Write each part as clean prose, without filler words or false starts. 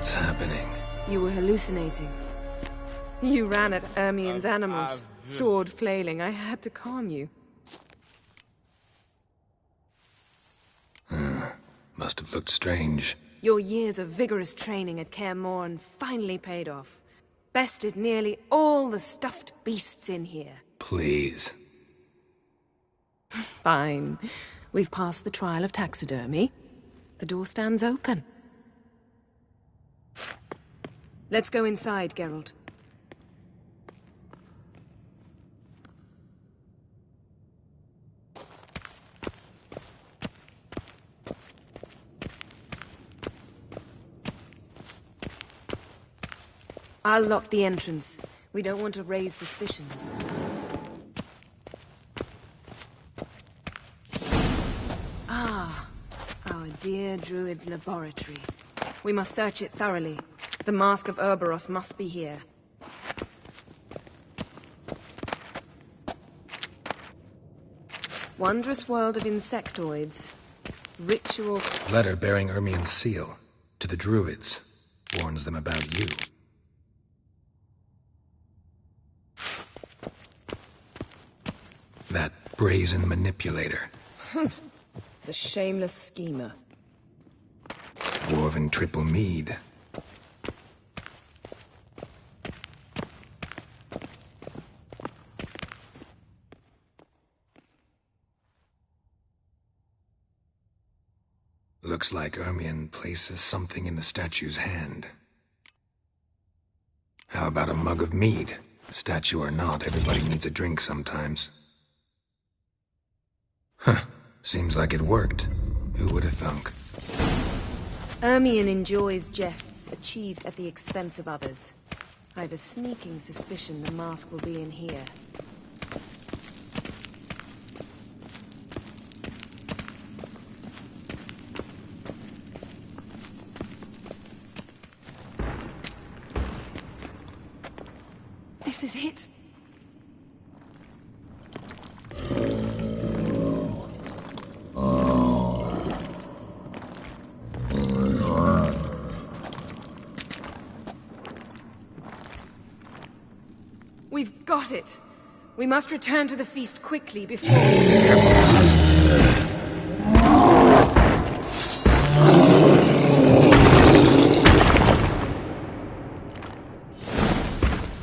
What's happening? You were hallucinating. You ran at Ermien's animals, sword flailing. I had to calm you. Must have looked strange. Your years of vigorous training at Kaer Morhen finally paid off. Bested nearly all the stuffed beasts in here. Please. Fine. We've passed the trial of taxidermy. The door stands open. Let's go inside, Geralt. I'll lock the entrance. We don't want to raise suspicions. Ah, our dear Druid's laboratory. We must search it thoroughly. The Mask of Ouroboros must be here. Wondrous world of insectoids. Ritual... Letter bearing Ermien's seal. To the Druids. Warns them about you. That brazen manipulator. The shameless schemer. Dwarven triple mead. Looks like Ermien places something in the statue's hand. How about a mug of mead? Statue or not, everybody needs a drink sometimes. Huh. Seems like it worked. Who would have thunk? Ermien enjoys jests achieved at the expense of others. I've a sneaking suspicion the mask will be in here. This is it. We've got it. We must return to the feast quickly before...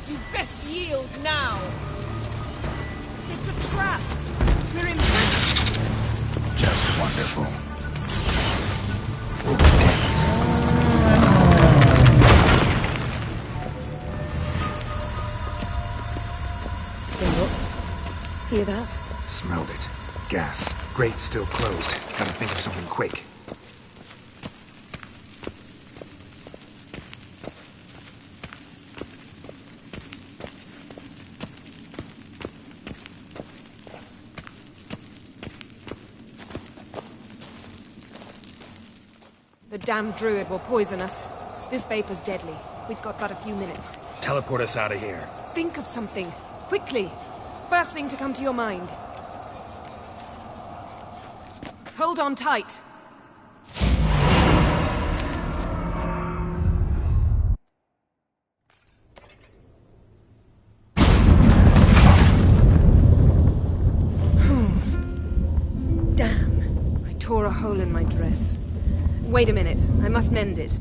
You best yield now. It's a trap. We're in... Just wonderful. Hear that? Smelled it. Gas. Grate still closed. Gotta think of something quick. The damned druid will poison us. This vapor's deadly. We've got but a few minutes. Teleport us out of here. Think of something. Quickly. First thing to come to your mind. Hold on tight. Damn. I tore a hole in my dress. Wait a minute. I must mend it.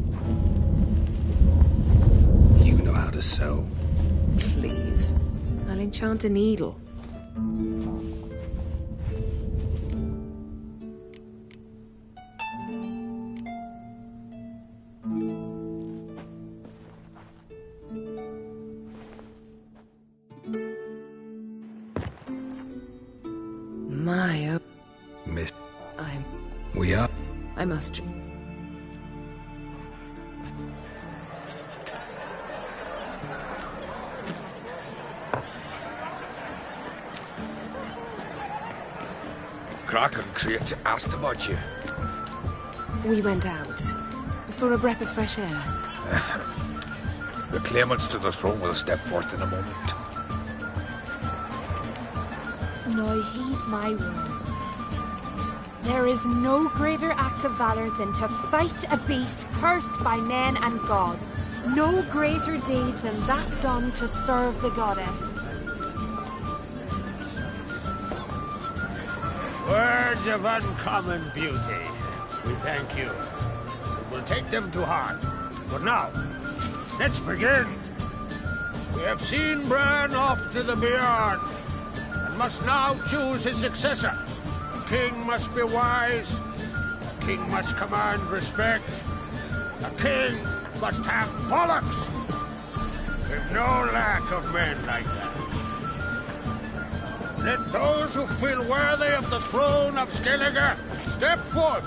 You know how to sew. Please. I'll enchant a needle. My, oh... Miss... I'm... We up? I must... Kraken Crate asked about you. We went out. For a breath of fresh air. The claimants to the throne will step forth in a moment. Now heed my words. There is no greater act of valor than to fight a beast cursed by men and gods. No greater deed than that done to serve the goddess. Words of uncommon beauty. We thank you. We'll take them to heart. But now, let's begin. We have seen Bran off to the beyond, and must now choose his successor. A king must be wise. A king must command respect. A king must have bollocks. We've no lack of men like that. Let those who feel worthy of the throne of Skellige step forth.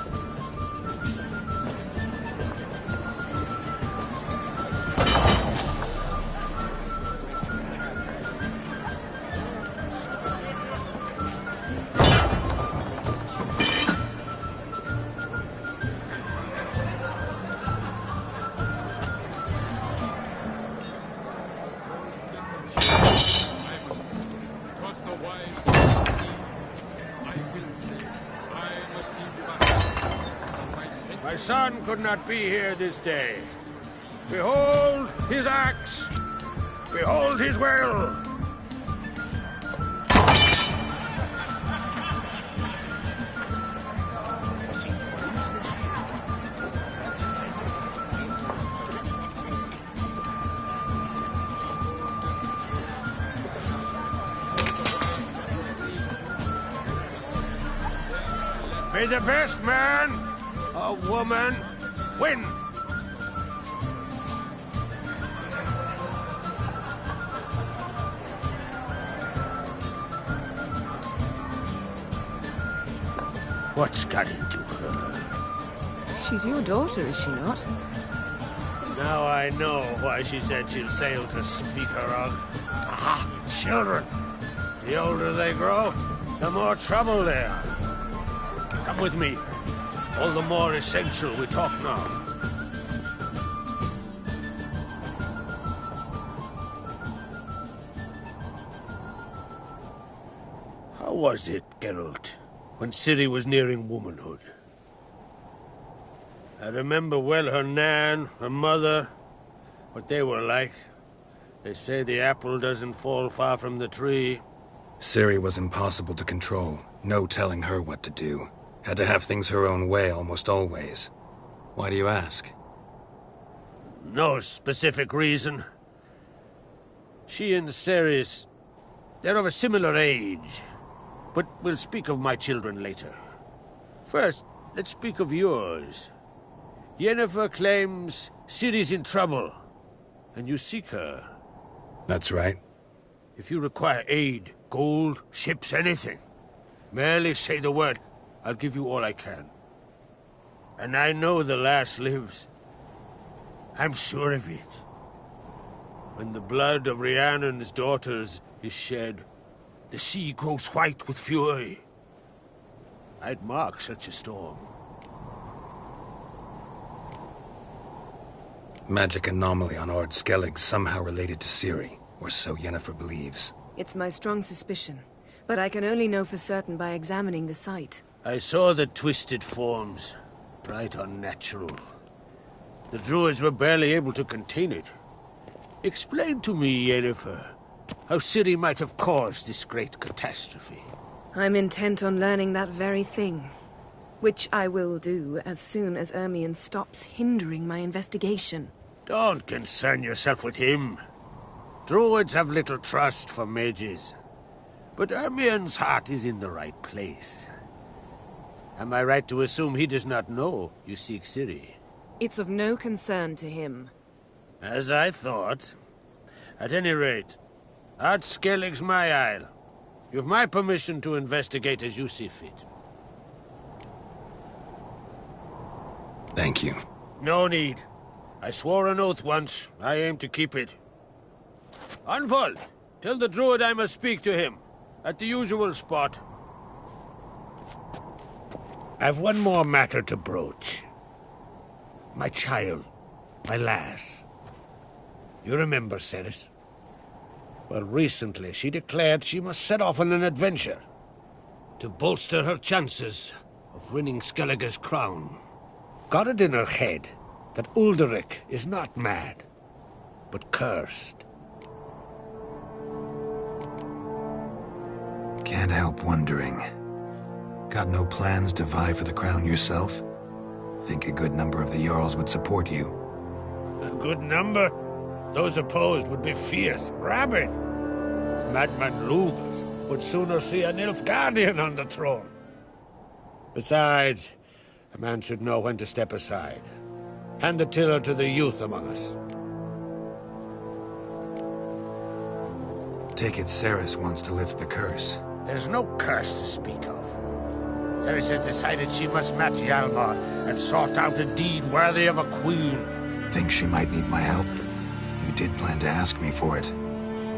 My son could not be here this day. Behold his axe. Behold his will. May the best man or woman win. What's got into her? She's your daughter, is she not? Now I know why she said she'll sail to speak her of. Ah, children. The older they grow, the more trouble they are. Come with me. All the more essential we talk now. How was it, Geralt, when Ciri was nearing womanhood? I remember well her nan, her mother, what they were like. They say the apple doesn't fall far from the tree. Ciri was impossible to control. No telling her what to do. Had to have things her own way almost always. Why do you ask? No specific reason. She and Ceres, they're of a similar age. But we'll speak of my children later. First, let's speak of yours. Yennefer claims Ciri's in trouble, and you seek her. That's right. If you require aid, gold, ships, anything, merely say the word. I'll give you all I can. And I know the lass lives. I'm sure of it. When the blood of Rhiannon's daughters is shed, the sea grows white with fury. I'd mark such a storm. Magic anomaly on Ord Skellig somehow related to Ciri, or so Yennefer believes. It's my strong suspicion, but I can only know for certain by examining the site. I saw the twisted forms, right unnatural. The druids were barely able to contain it. Explain to me, Yennefer, how Ciri might have caused this great catastrophe. I'm intent on learning that very thing, which I will do as soon as Ermion stops hindering my investigation. Don't concern yourself with him. Druids have little trust for mages, but Ermion's heart is in the right place. Am I right to assume he does not know you seek Ciri? It's of no concern to him. As I thought. At any rate, Ard Skellig's my isle. You've my permission to investigate as you see fit. Thank you. No need. I swore an oath once. I aim to keep it. Unfold! Tell the druid I must speak to him. At the usual spot. I've one more matter to broach. My child. My lass. You remember Ceres? Well, recently she declared she must set off on an adventure. To bolster her chances, of winning Skellige's crown. Got it in her head that Ulderich is not mad, but cursed. Can't help wondering. Got no plans to vie for the crown yourself? Think a good number of the Jarls would support you. A good number? Those opposed would be fierce, rabid. Madman Lugas would sooner see an Nilfgaardian on the throne. Besides, a man should know when to step aside. Hand the tiller to the youth among us. Take it Cerys wants to lift the curse. There's no curse to speak of. Cerys has decided she must match Hjalmar and sort out a deed worthy of a queen. Think she might need my help? You did plan to ask me for it.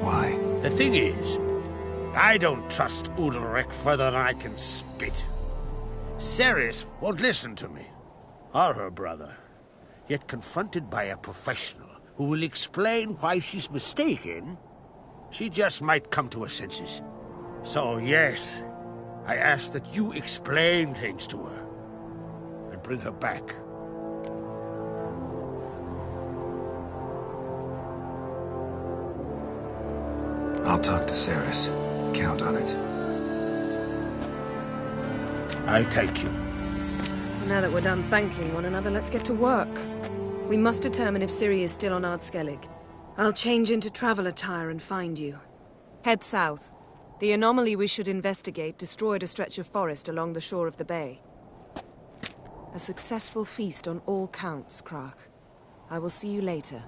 Why? The thing is, I don't trust Ulrich further than I can spit. Cerys won't listen to me, or her brother. Yet confronted by a professional who will explain why she's mistaken, she just might come to her senses. So yes, I ask that you explain things to her and bring her back. I'll talk to Cerys. Count on it. I thank you. Now that we're done thanking one another, let's get to work. We must determine if Ciri is still on Ardskellig. I'll change into travel attire and find you. Head south. The anomaly we should investigate destroyed a stretch of forest along the shore of the bay. A successful feast on all counts, Krach. I will see you later.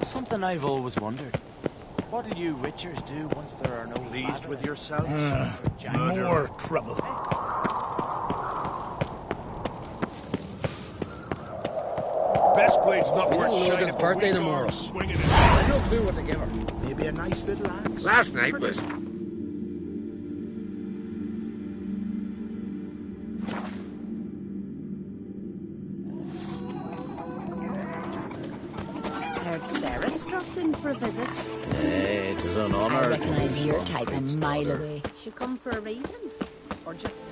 Something I've always wondered. What do you witchers do once there are no Pleased with yourselves? More trouble. Best blade's not worth shining. Logan's birthday tomorrow. Swinging it. I have no clue what to give her. Maybe a nice little axe. Last night was... Heard Cerys dropped in for a visit. Hey, it was an honour. I reckon I'd be your type a mile away. She come for a reason? Or just...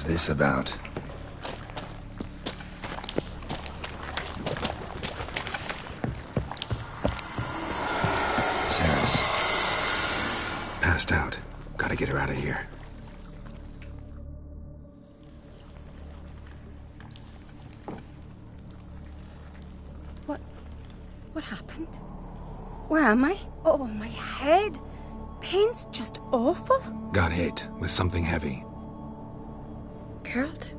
What's this about? Sarah's passed out. Gotta get her out of here. What happened? Where am I? Oh, my head. Pain's just awful. Got hit with something heavy. Geralt?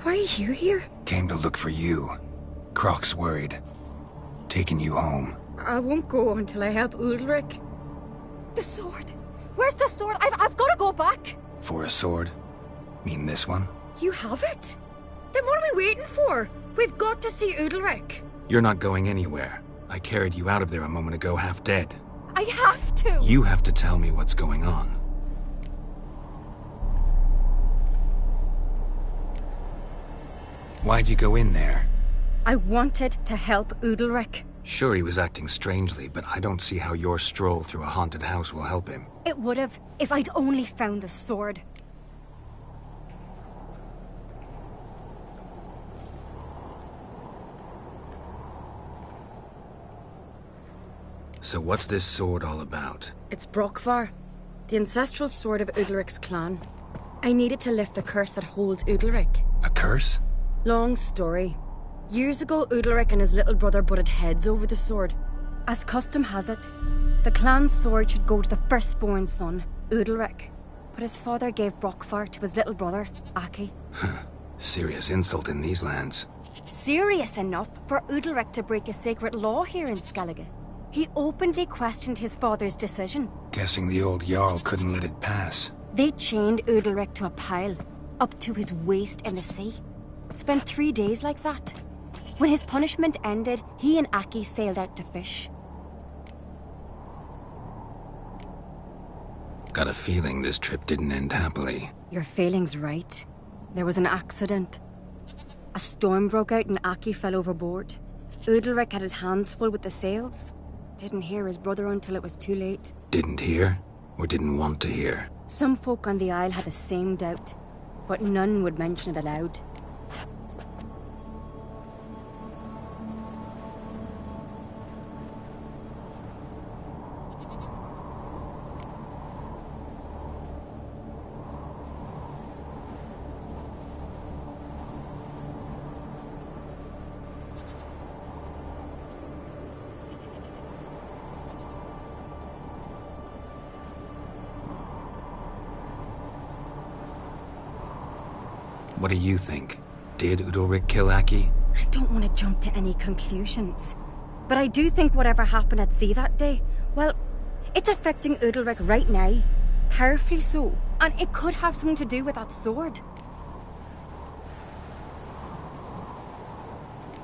Why are you here? Came to look for you. Croc's worried. Taking you home. I won't go until I help Ulrich. The sword! Where's the sword? I've got to go back! For a sword? Mean this one? You have it? Then what are we waiting for? We've got to see Ulrich. You're not going anywhere. I carried you out of there a moment ago half dead. I have to! You have to tell me what's going on. Why'd you go in there? I wanted to help Ulrich. Sure, he was acting strangely, but I don't see how your stroll through a haunted house will help him. It would have, if I'd only found the sword. So what's this sword all about? It's Brokvar, the ancestral sword of Udalric's clan. I needed to lift the curse that holds Udalric. A curse? Long story. Years ago, Udalric and his little brother butted heads over the sword. As custom has it, the clan's sword should go to the firstborn son, Udalric. But his father gave Brokvar to his little brother, Aki. Serious insult in these lands. Serious enough for Udalric to break a sacred law here in Skellige. He openly questioned his father's decision. Guessing the old Jarl couldn't let it pass. They chained Udalric to a pile, up to his waist in the sea. Spent 3 days like that. When his punishment ended, he and Aki sailed out to fish. Got a feeling this trip didn't end happily. Your feeling's right. There was an accident. A storm broke out and Aki fell overboard. Udalric had his hands full with the sails. Didn't hear his brother until it was too late. Didn't hear? Or didn't want to hear? Some folk on the Isle had the same doubt, but none would mention it aloud. What do you think? Did Udalric kill Aki? I don't want to jump to any conclusions. But I do think whatever happened at sea that day, well, it's affecting Udalric right now. Powerfully so. And it could have something to do with that sword.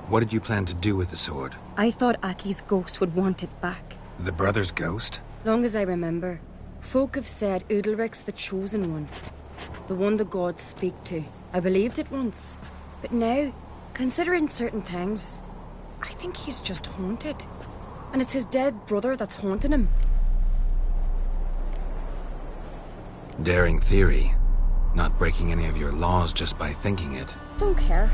What did you plan to do with the sword? I thought Aki's ghost would want it back. The brother's ghost? Long as I remember, folk have said Udalric's the chosen one. The one the gods speak to. I believed it once. But now, considering certain things, I think he's just haunted. And it's his dead brother that's haunting him. Daring theory. Not breaking any of your laws just by thinking it. Don't care.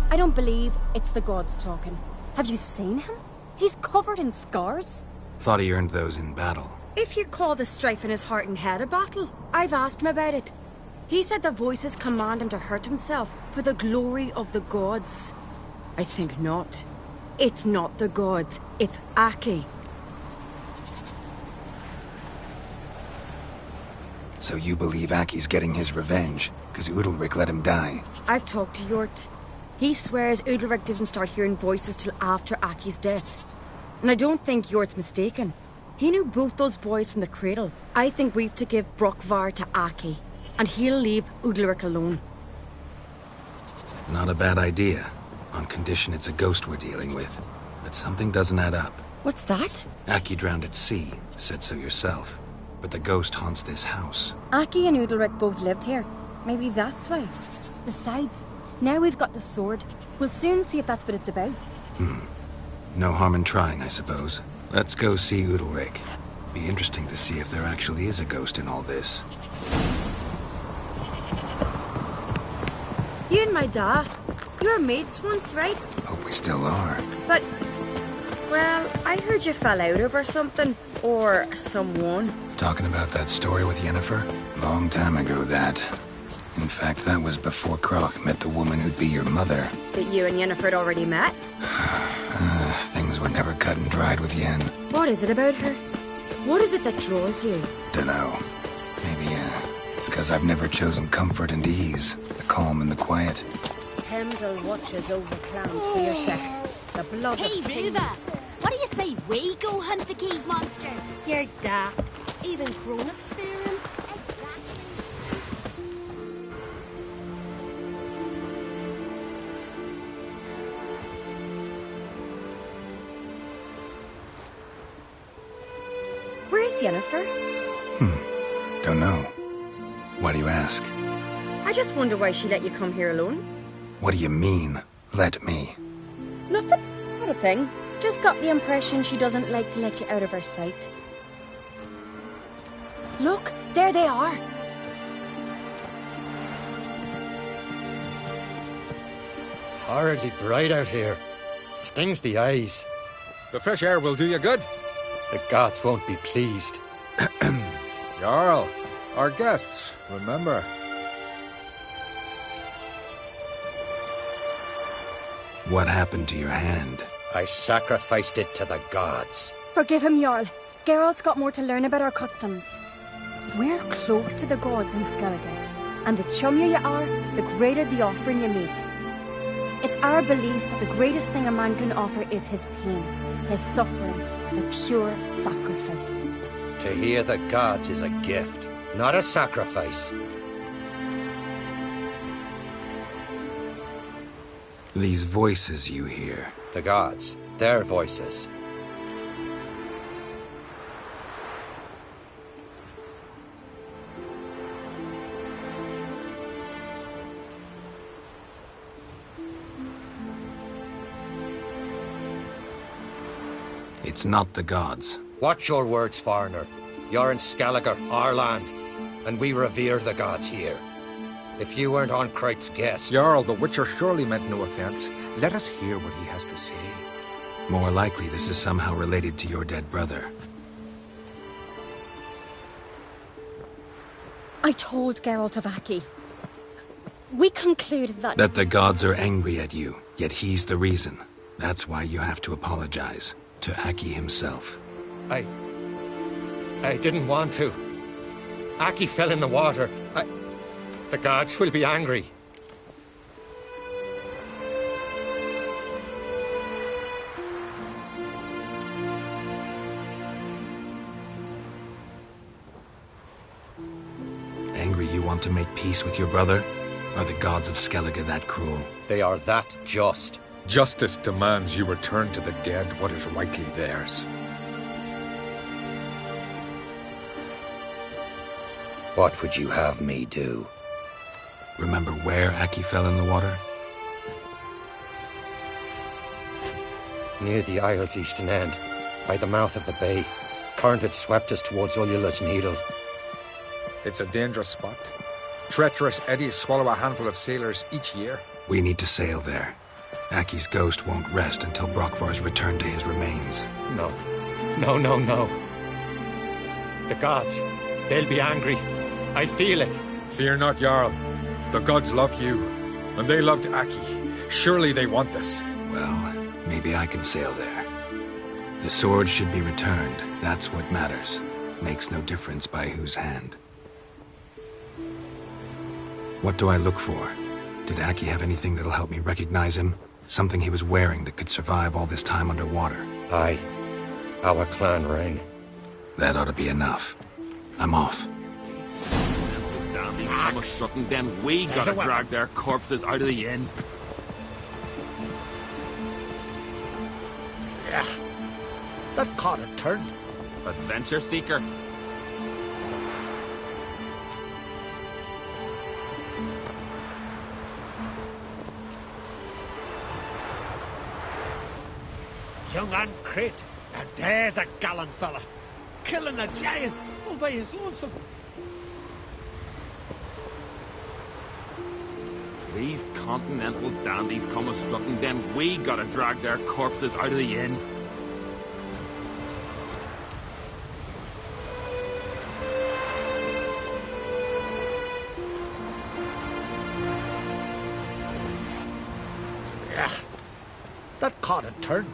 I don't believe it's the gods talking. Have you seen him? He's covered in scars. Thought he earned those in battle. If you call the strife in his heart and head a battle, I've asked him about it. He said the voices command him to hurt himself for the glory of the gods. I think not. It's not the gods, it's Aki. So you believe Aki's getting his revenge, because Udalric let him die? I've talked to Yort. He swears Udalric didn't start hearing voices till after Aki's death. And I don't think Yort's mistaken. He knew both those boys from the cradle. I think we've to give Brokvar to Aki. And he'll leave Udalric alone. Not a bad idea. On condition it's a ghost we're dealing with. But something doesn't add up. What's that? Aki drowned at sea. Said so yourself. But the ghost haunts this house. Aki and Udalric both lived here. Maybe that's why. Besides, now we've got the sword. We'll soon see if that's what it's about. No harm in trying, I suppose. Let's go see Udalric. Be interesting to see if there actually is a ghost in all this. You and my dad, you were mates once, right? Hope we still are. But, well, I heard you fell out over something. Or someone. Talking about that story with Yennefer? Long time ago, that. In fact, that was before Croc met the woman who'd be your mother. But you and Yennefer had already met? Things were never cut and dried with Yen. What is it about her? What is it that draws you? Dunno. Maybe, it's because I've never chosen comfort and ease. The calm and the quiet. Hemdall watches over Clan for your sake. The blood Hey, of Ruva! kings. What do you say we go hunt the cave monster? You're daft. Even grown-ups fear him. Where's Yennefer? Don't know. Why do you ask? I just wonder why she let you come here alone. What do you mean, let me? Nothing. Not a thing. Just got the impression she doesn't like to let you out of her sight. Look, there they are. Horridly bright out here. Stings the eyes. The fresh air will do you good. The gods won't be pleased. Jarl, our guests, remember. What happened to your hand? I sacrificed it to the gods. Forgive him, Jarl. Geralt's got more to learn about our customs. We're close to the gods in Skellige, and the chummier you are, the greater the offering you make. It's our belief that the greatest thing a man can offer is his pain, his suffering, the pure sacrifice. To hear the gods is a gift, not a sacrifice. These voices you hear. The gods, their voices. It's not the gods. Watch your words, foreigner. You're in Skellige, our land, and we revere the gods here. If you weren't on Kright's guest... Jarl, the Witcher surely meant no offense. Let us hear what he has to say. More likely this is somehow related to your dead brother. I told Geralt of Aki. We concluded that... That the gods are angry at you, yet he's the reason. That's why you have to apologize. To Aki himself. I didn't want to. Aki fell in the water. The gods will be angry. Angry you want to make peace with your brother? Are the gods of Skellige that cruel? They are that just. Justice demands you return to the dead what is rightly theirs. What would you have me do? Remember where Aki fell in the water? Near the Isle's eastern end, by the mouth of the bay. Current had swept us towards Ullula's Needle. It's a dangerous spot. Treacherous eddies swallow a handful of sailors each year. We need to sail there. Aki's ghost won't rest until Brokvar's returned to his remains. No. No. The gods, they'll be angry. I feel it. Fear not, Jarl. The gods love you, and they loved Aki. Surely they want this. Well, maybe I can sail there. The sword should be returned. That's what matters. Makes no difference by whose hand. What do I look for? Did Aki have anything that'll help me recognize him? Something he was wearing that could survive all this time underwater? Aye. Our clan ring. That ought to be enough. I'm off. Dandies come a strutting, then we gotta drag their corpses out of the inn. Yeah. That caught a turn. Adventure seeker. Young and Crate, and there's a gallant fella. Killing a giant all by his lonesome. These continental dandies come a strutting, then we gotta drag their corpses out of the inn. Yeah, that caught a turn.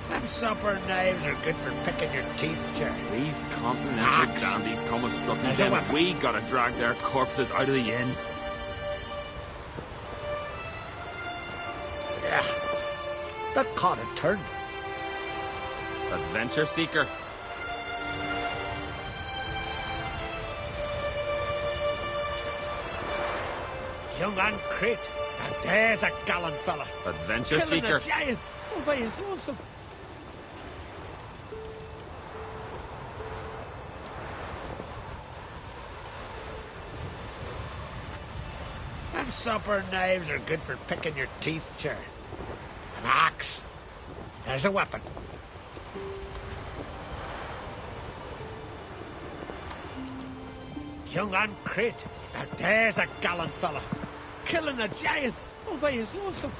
Them supper knives are good for picking your teeth, sir. These continental dandies come a strutting, then we gotta drag their corpses out of the inn. Yeah, that caught a turn. Adventure seeker. Young and crate, and there's a gallant fella. Adventure Killing seeker. a giant all by his lonesome. Them supper knives are good for picking your teeth, sir. An axe. There's a weapon. Young and crate, and there's a gallant fella. Killing a giant all by his lonesome.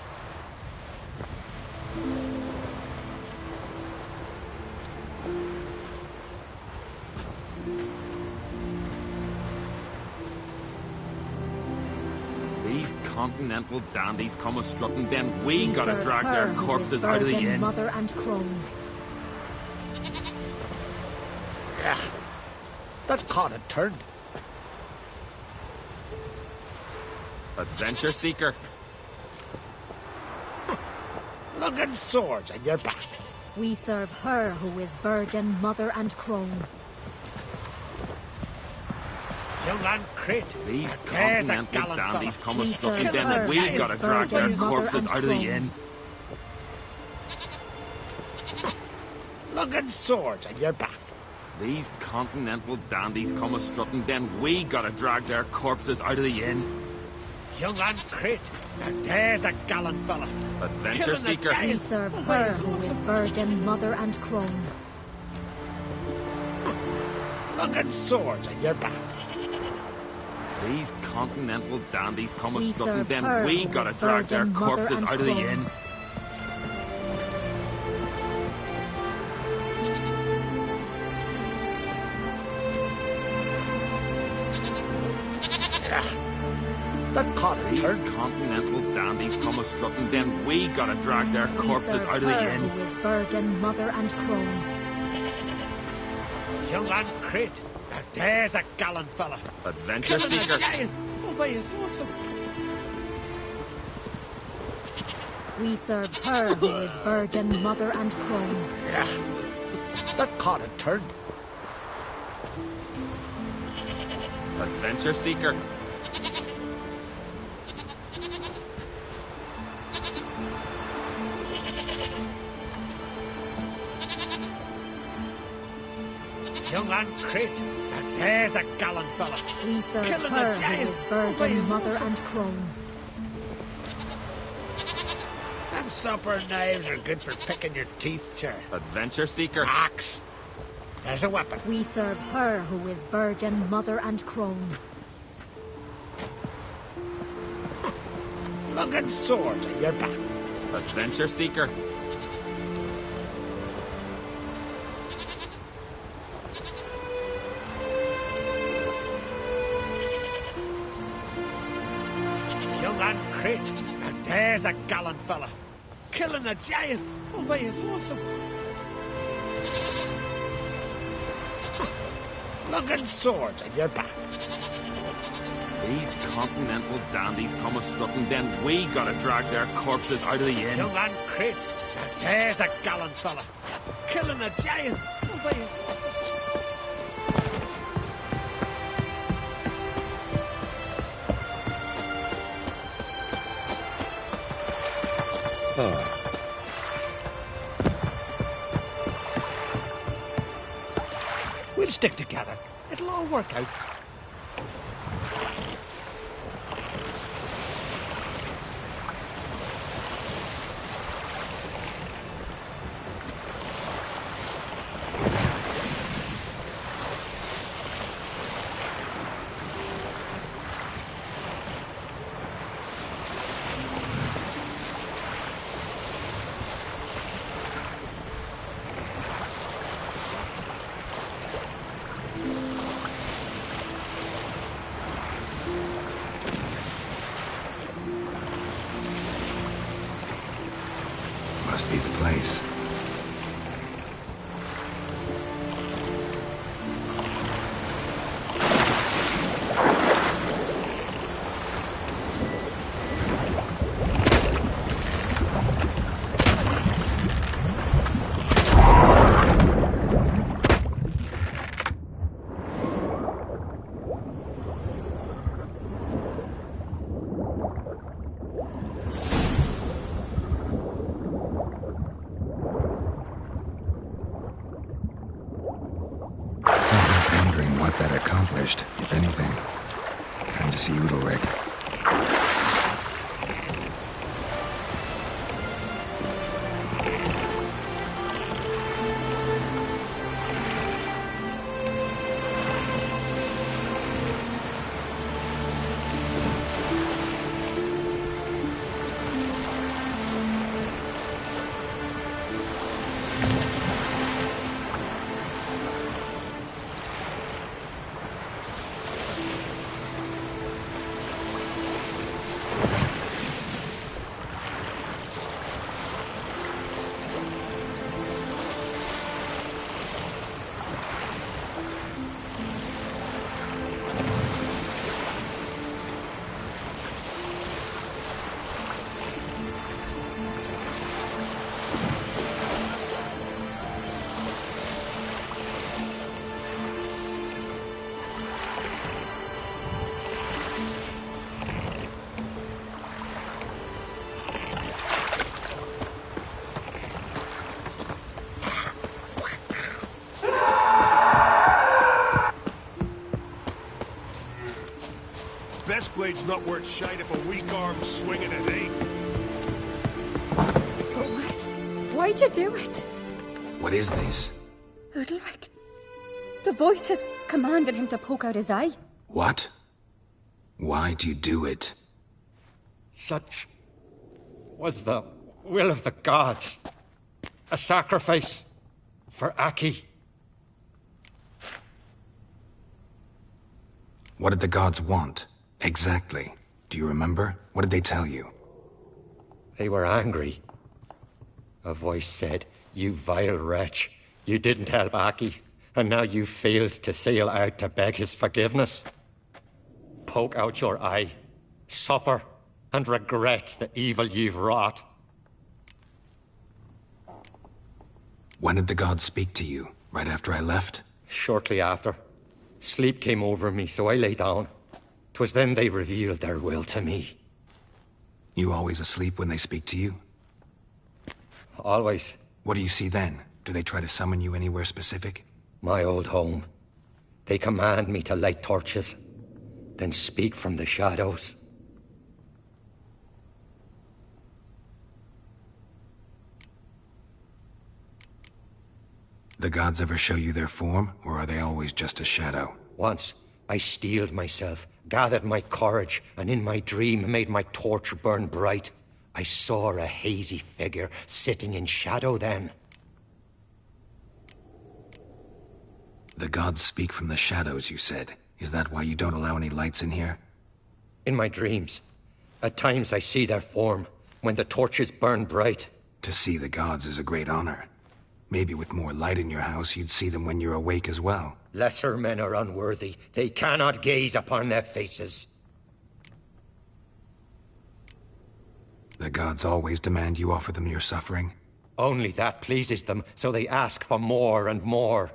These continental dandies come a strutting, then we gotta serve drag her their who corpses is out of the virgin, inn. mother and crone. Yeah, that caught a turn. Adventure seeker. Lugging swords on your back. We serve her who is virgin, mother and crone. Young and crate. These and there's a continental gallant dandies fella. come a We strutting, serve then her we who gotta is drag their virgin, mother corpses and out of the crone. inn. Lugging swords on your back. These continental dandies come a strutting, then we gotta drag their corpses out of the inn. Young and crate, and there's a gallant fella. Adventure Killing a seeker. giant We serve all by her his who is lonesome. virgin, mother and crone. Lugging swords on your back. These continental dandies come a We strutting, serve then her we who gotta is drag their virgin, mother corpses and out of the crone. inn. Yeah, that caught a These turn. continental dandies come a strutting, then we gotta drag their We corpses serve out of the her inn. who is virgin, mother and crone. Young and crate, and there's a gallant fella. Adventure Killing seeker. a giant all by his lonesome. We serve her who is virgin, mother and crone. Yeah, that caught a turn. Adventure seeker. Young and crate, and there's a gallant fella. We serve Killing a her who giant is all by virgin, his mother lonesome. and crone. Them supper knives are good for picking your teeth, sir. Adventure seeker. Axe. There's a weapon. We serve her who is virgin, mother and crone. Lugging swords on your back. Adventure seeker. Young and crate, and there's a gallant fella. Killing a giant all by his lonesome. Lugging swords on your back. These continental dandies come a strutting, then we gotta drag their corpses out of the inn. Young and crate, and there's a gallant fella. Killing a giant all by his lonesome. We'll stick together. It'll all work out. finished, if anything. Time to see Udalric. Best blade's not worth shite if a weak arm's swinging it, eh? But why'd you do it? What is this? Udalric. The voice has commanded him to poke out his eye. What? Why do you do it? Such was the will of the gods. A sacrifice for Aki. What did the gods want? Exactly. Do you remember? What did they tell you? They were angry. A voice said, "You vile wretch. You didn't help Aki, and now you failed to sail out to beg his forgiveness. Poke out your eye, suffer, and regret the evil you've wrought." When did the gods speak to you? Right after I left? Shortly after. Sleep came over me, so I lay down. 'Twas then they revealed their will to me. You always asleep when they speak to you? Always. What do you see then? Do they try to summon you anywhere specific? My old home. They command me to light torches, then speak from the shadows. The gods ever show you their form, or are they always just a shadow? Once, I steeled myself, gathered my courage, and in my dream made my torch burn bright. I saw a hazy figure sitting in shadow then. The gods speak from the shadows, you said. Is that why you don't allow any lights in here? In my dreams. At times I see their form, when the torches burn bright. To see the gods is a great honor. Maybe with more light in your house, you'd see them when you're awake as well. Lesser men are unworthy. They cannot gaze upon their faces. The gods always demand you offer them your suffering? Only that pleases them, so they ask for more and more.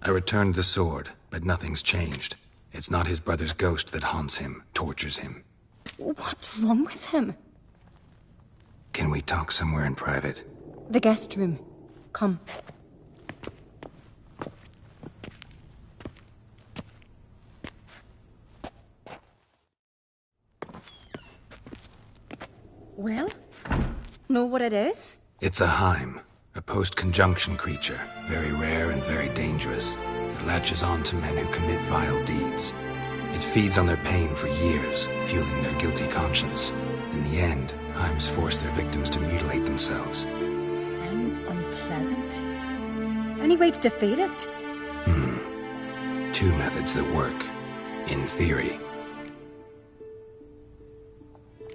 I returned the sword, but nothing's changed. It's not his brother's ghost that haunts him, tortures him. What's wrong with him? Can we talk somewhere in private? The guest room. Come. Well? Know what it is? It's a Heim, a post-conjunction creature, very rare and very dangerous. It latches on to men who commit vile deeds. It feeds on their pain for years, fueling their guilty conscience. In the end, Heims force their victims to mutilate themselves. Sounds unpleasant. Any way to defeat it? Two methods that work. In theory.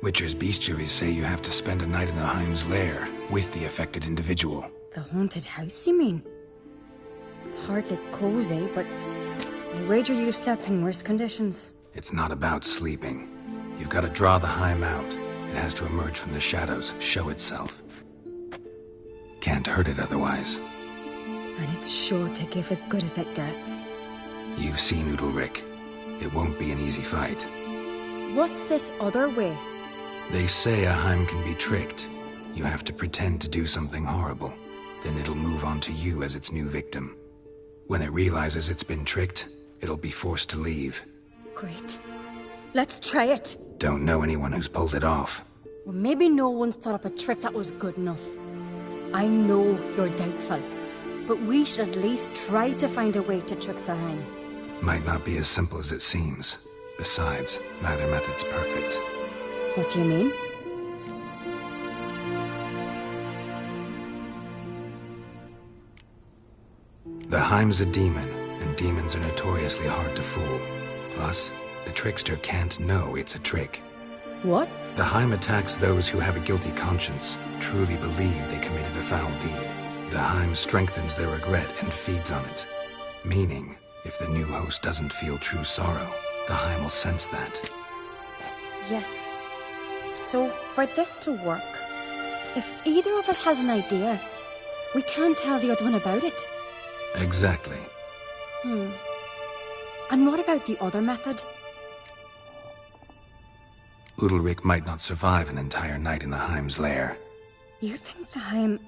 Witcher's bestiaries say you have to spend a night in the Heim's lair, with the affected individual. The haunted house, you mean? It's hardly cozy, but I wager you've slept in worse conditions. It's not about sleeping. You've got to draw the Heim out. It has to emerge from the shadows, show itself. Can't hurt it otherwise. And it's sure to give as good as it gets. You've seen Udalric. It won't be an easy fight. What's this other way? They say a Heim can be tricked. You have to pretend to do something horrible. Then it'll move on to you as its new victim. When it realizes it's been tricked, it'll be forced to leave. Great. Let's try it. Don't know anyone who's pulled it off. Well, maybe no one's thought up a trick that was good enough. I know you're doubtful, but we should at least try to find a way to trick the Heim. Might not be as simple as it seems. Besides, neither method's perfect. What do you mean? The Heim's a demon, and demons are notoriously hard to fool. Plus, the trickster can't know it's a trick. What? The Heim attacks those who have a guilty conscience, truly believe they committed a foul deed. The Heim strengthens their regret and feeds on it. Meaning, if the new host doesn't feel true sorrow, the Heim will sense that. Yes. So, for this to work, if either of us has an idea, we can't tell the other one about it. Exactly. And what about the other method? Udalric might not survive an entire night in the Heim's lair. You think the Heim...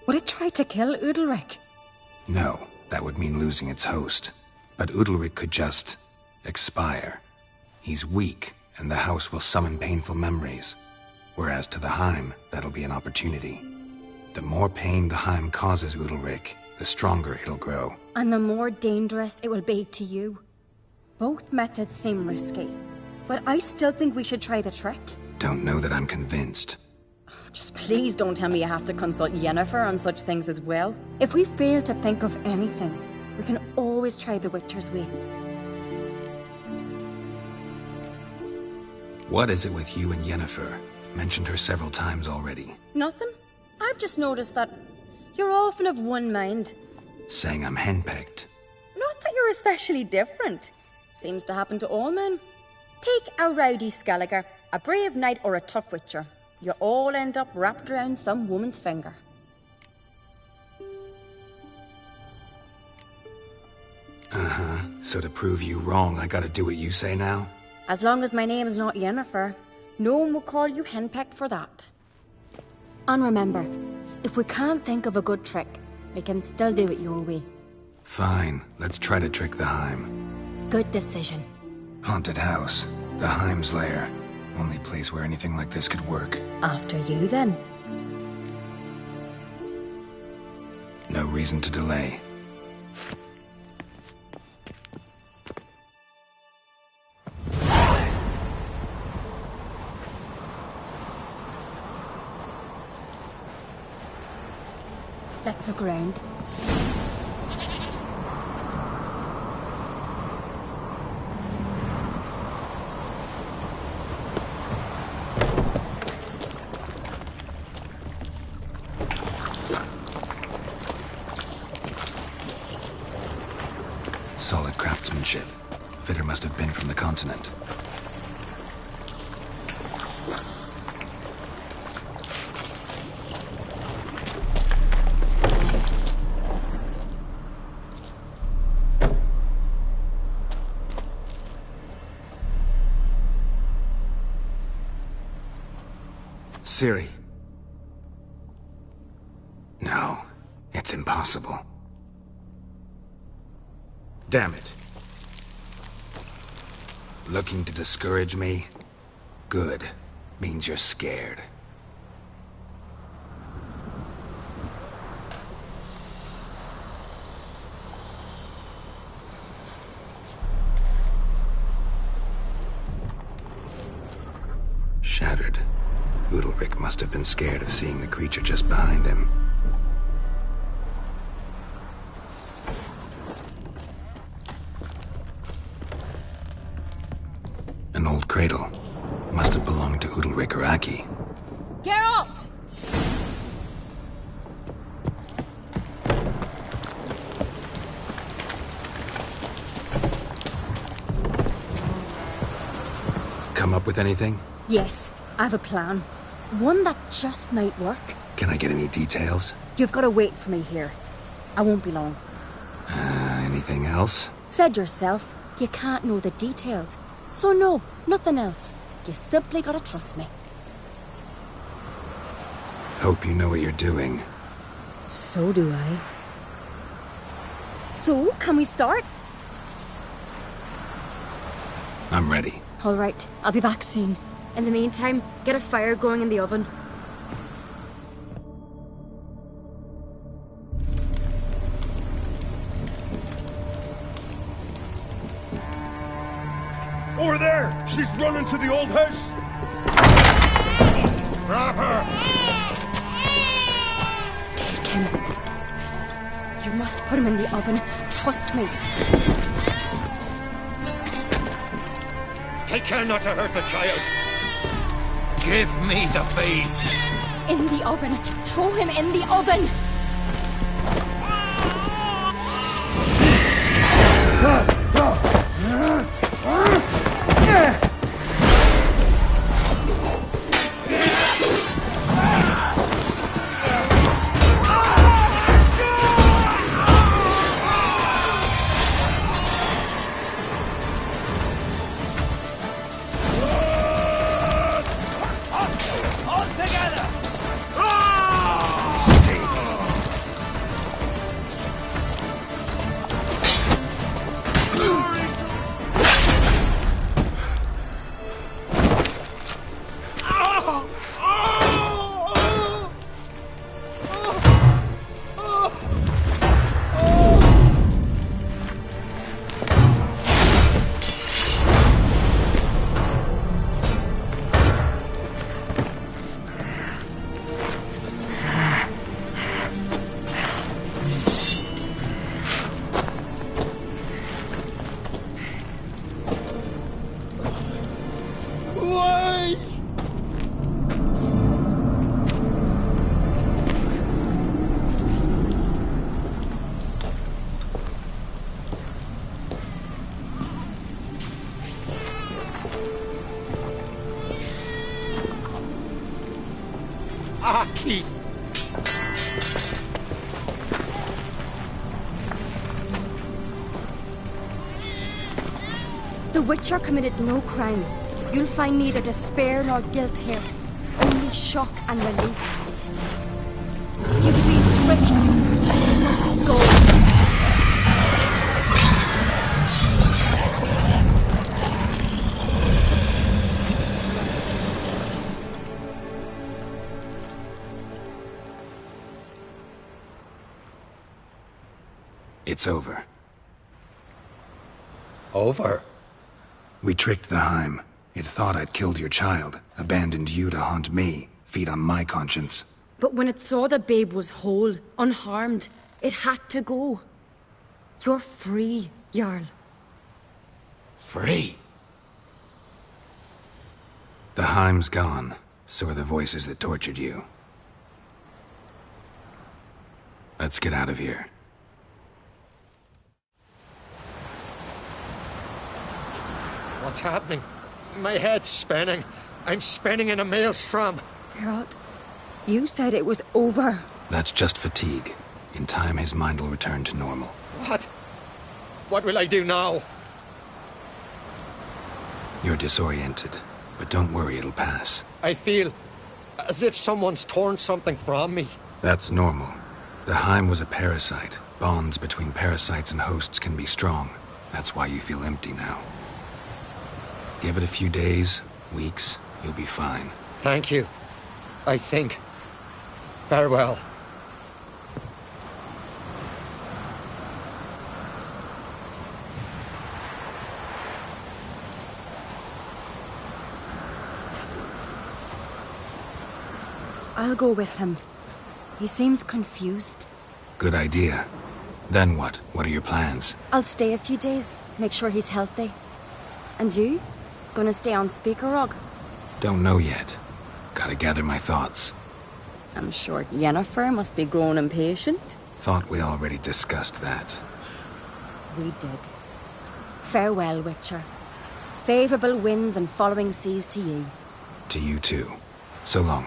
would it try to kill Udalric? No, that would mean losing its host. But Udalric could just... expire. He's weak, and the house will summon painful memories. Whereas to the Heim, that'll be an opportunity. The more pain the Heim causes Udalric, the stronger it'll grow. And the more dangerous it will be to you. Both methods seem risky, but I still think we should try the trick. Don't know that I'm convinced. Just please don't tell me you have to consult Yennefer on such things as well. If we fail to think of anything, we can always try the Witcher's way. What is it with you and Yennefer? Mentioned her several times already. Nothing. I've just noticed that you're often of one mind. Saying I'm henpecked. Not that you're especially different. Seems to happen to all men. Take a rowdy Skelliger, a brave knight or a tough witcher. You all end up wrapped around some woman's finger. Uh-huh. So to prove you wrong, I gotta do what you say now? As long as my name is not Yennefer, no one will call you henpecked for that. And remember, if we can't think of a good trick, we can still do it your way. Fine, let's try to trick the Heim. Good decision. Haunted house, the Heim's lair. Only place where anything like this could work. After you, then. No reason to delay. Let's look around. Solid craftsmanship. Fitter must have been from the continent. Ciri. No, it's impossible. Damn it. Looking to discourage me? Good. Means you're scared. Shattered. Udalric must have been scared of seeing the creature just behind him. An old cradle. Must have belonged to Udalric or Aki. Geralt! Come up with anything? Yes, I have a plan. One that just might work. Can I get any details? You've got to wait for me here. I won't be long. Anything else? Said yourself, you can't know the details. So no, nothing else. You simply gotta trust me. Hope you know what you're doing. So do I. So, can we start? I'm ready. All right, I'll be back soon. In the meantime, get a fire going in the oven. Over there! She's running to the old house! Grab her! Take him. You must put him in the oven. Trust me. Take care not to hurt the child. Give me the babe. In the oven. Throw him in the oven. Aki! The Witcher committed no crime. You'll find neither despair nor guilt here. Only shock and relief. You've been tricked. You must go. It's over. Over? We tricked the Heim. It thought I'd killed your child, abandoned you to haunt me, feed on my conscience. But when it saw the babe was whole, unharmed, it had to go. You're free, Jarl. Free? The Heim's gone, so are the voices that tortured you. Let's get out of here. What's happening? My head's spinning. I'm spinning in a maelstrom. Geralt, you said it was over. That's just fatigue. In time, his mind will return to normal. What? What will I do now? You're disoriented, but don't worry, it'll pass. I feel as if someone's torn something from me. That's normal. The Heim was a parasite. Bonds between parasites and hosts can be strong. That's why you feel empty now. Give it a few days, weeks, you'll be fine. Thank you. I think. Farewell. I'll go with him. He seems confused. Good idea. Then what? What are your plans? I'll stay a few days, make sure he's healthy. And you? Gonna stay on Speaker Rog? Don't know yet. Gotta gather my thoughts. I'm sure Yennefer must be growing impatient. Thought we already discussed that. We did. Farewell, Witcher. Favourable winds and following seas to you. To you too. So long.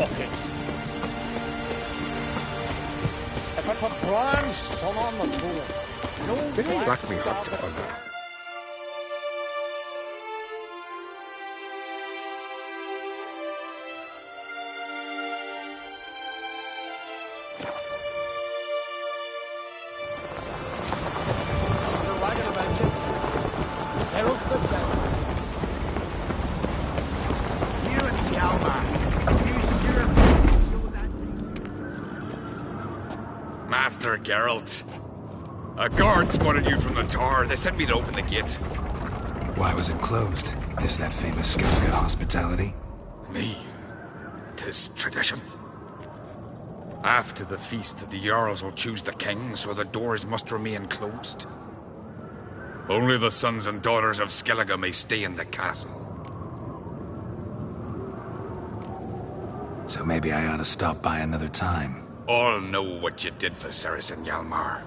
buckets. If I put Bran's son on the throne, no Black me up to honor. Master Geralt. A guard spotted you from the tower. They sent me to open the gate. Why was it closed? Is that famous Skellige hospitality? Me? 'Tis tradition. After the feast, the Jarls will choose the king, so the doors must remain closed. Only the sons and daughters of Skellige may stay in the castle. So maybe I ought to stop by another time. All know what you did for Ceres and Hjalmar.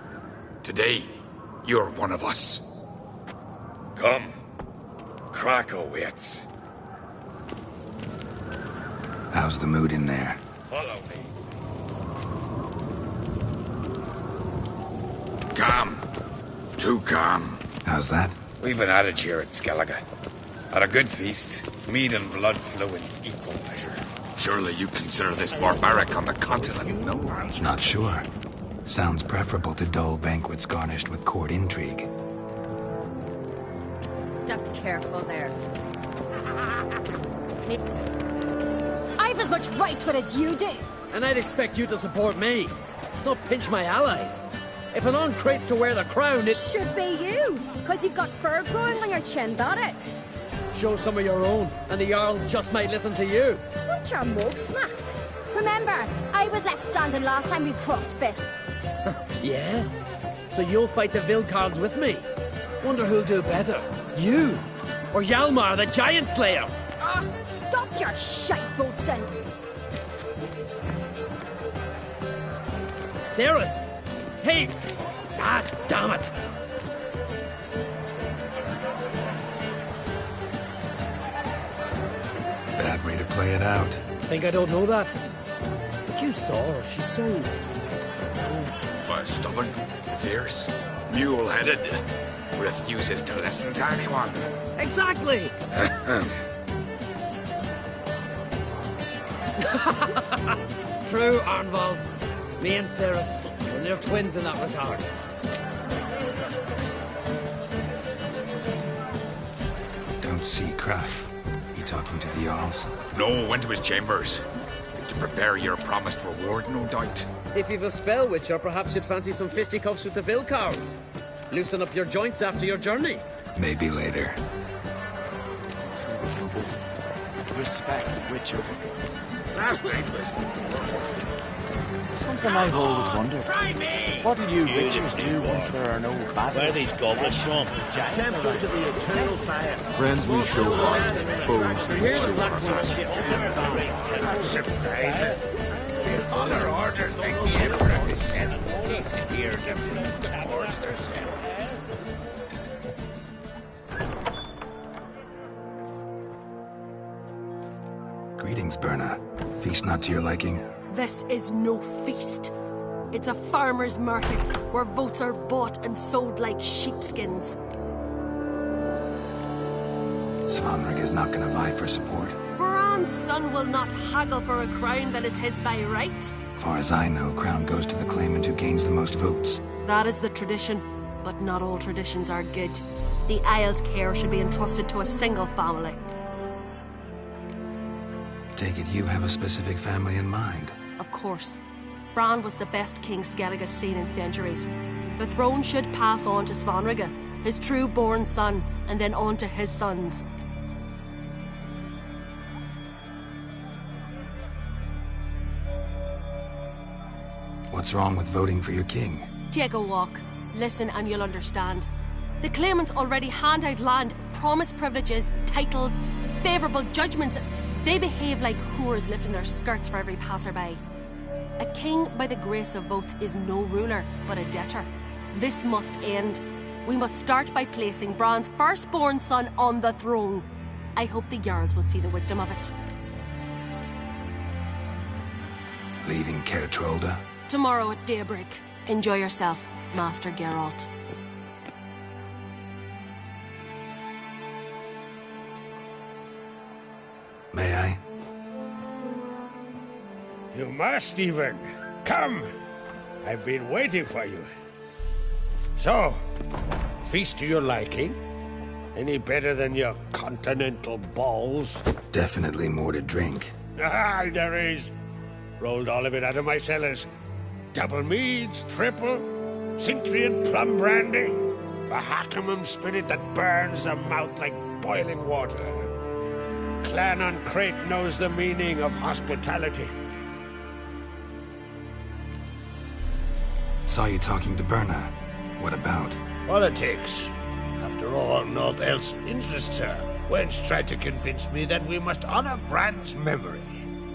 Today, you're one of us. Come. Krakow waits. How's the mood in there? Follow me. Calm. Too calm. How's that? We've an adage here at Skellige. At a good feast, mead and blood flow in equal measure. Surely you consider this barbaric on the continent, no? Not sure. Sounds preferable to dull banquets garnished with court intrigue. Step careful there. I've as much right to it as you do. And I'd expect you to support me, not pinch my allies. If an on-crate's to wear the crown, it should be you, because you've got fur growing on your chin, that it? Show some of your own, and the Jarls just might listen to you. Want your mug smacked? Remember, I was left standing last time we crossed fists. Yeah? So you'll fight the Vilcards with me? Wonder who'll do better, you or Hjalmar the Giant Slayer? Oh, stop your shite boasting! Ceres! Hey! Ah, damn it! Bad way to play it out. Think I don't know that? But you saw her, she's so... Stubborn, fierce, mule-headed, refuses to listen to anyone. Exactly! True, Arnvald. Me and Ceres, we're near twins in that regard. Don't see Crack. He talking to the Jarls? No, went to his chambers. To prepare your promised reward, no doubt. If you've a spell, Witcher, perhaps you'd fancy some fisticuffs with the Vilcards. Loosen up your joints after your journey. Maybe later. Respect the Witcher. Last night was Something I've always wondered. What'll you Witchers do once there are no battles? Where are these goblins from? Temple to the eternal fire. Friends we show on, foes we show Surprise. All our orders like the Emperor is sent needs to hear them towards their step. Greetings, Berna. Feast not to your liking? This is no feast. It's a farmer's market where votes are bought and sold like sheepskins. Svanrig is not gonna vie for support. Bran's son will not haggle for a crown that is his by right. Far as I know, crown goes to the claimant who gains the most votes. That is the tradition, but not all traditions are good. The Isle's care should be entrusted to a single family. Take it you have a specific family in mind. Of course. Bran was the best king Skellige's seen in centuries. The throne should pass on to Svanrige, his true-born son, and then on to his sons. What's wrong with voting for your king? Take a walk. Listen and you'll understand. The claimants already hand out land, promise privileges, titles, favourable judgments. They behave like whores lifting their skirts for every passerby. A king by the grace of votes is no ruler, but a debtor. This must end. We must start by placing Bran's firstborn son on the throne. I hope the Jarls will see the wisdom of it. Leaving Kertrolda? Tomorrow at daybreak. Enjoy yourself, Master Geralt. May I? You must even. Come! I've been waiting for you. So, feast to your liking? Any better than your continental balls? Definitely more to drink. Ah, there is. Rolled all of it out of my cellars. Double meads, triple, Cintrian plum brandy, a Hackamum spirit that burns the mouth like boiling water. Clan on Crate knows the meaning of hospitality. Saw you talking to Berna. What about? Politics. After all, naught else interests her. Wench tried to convince me that we must honor Bran's memory.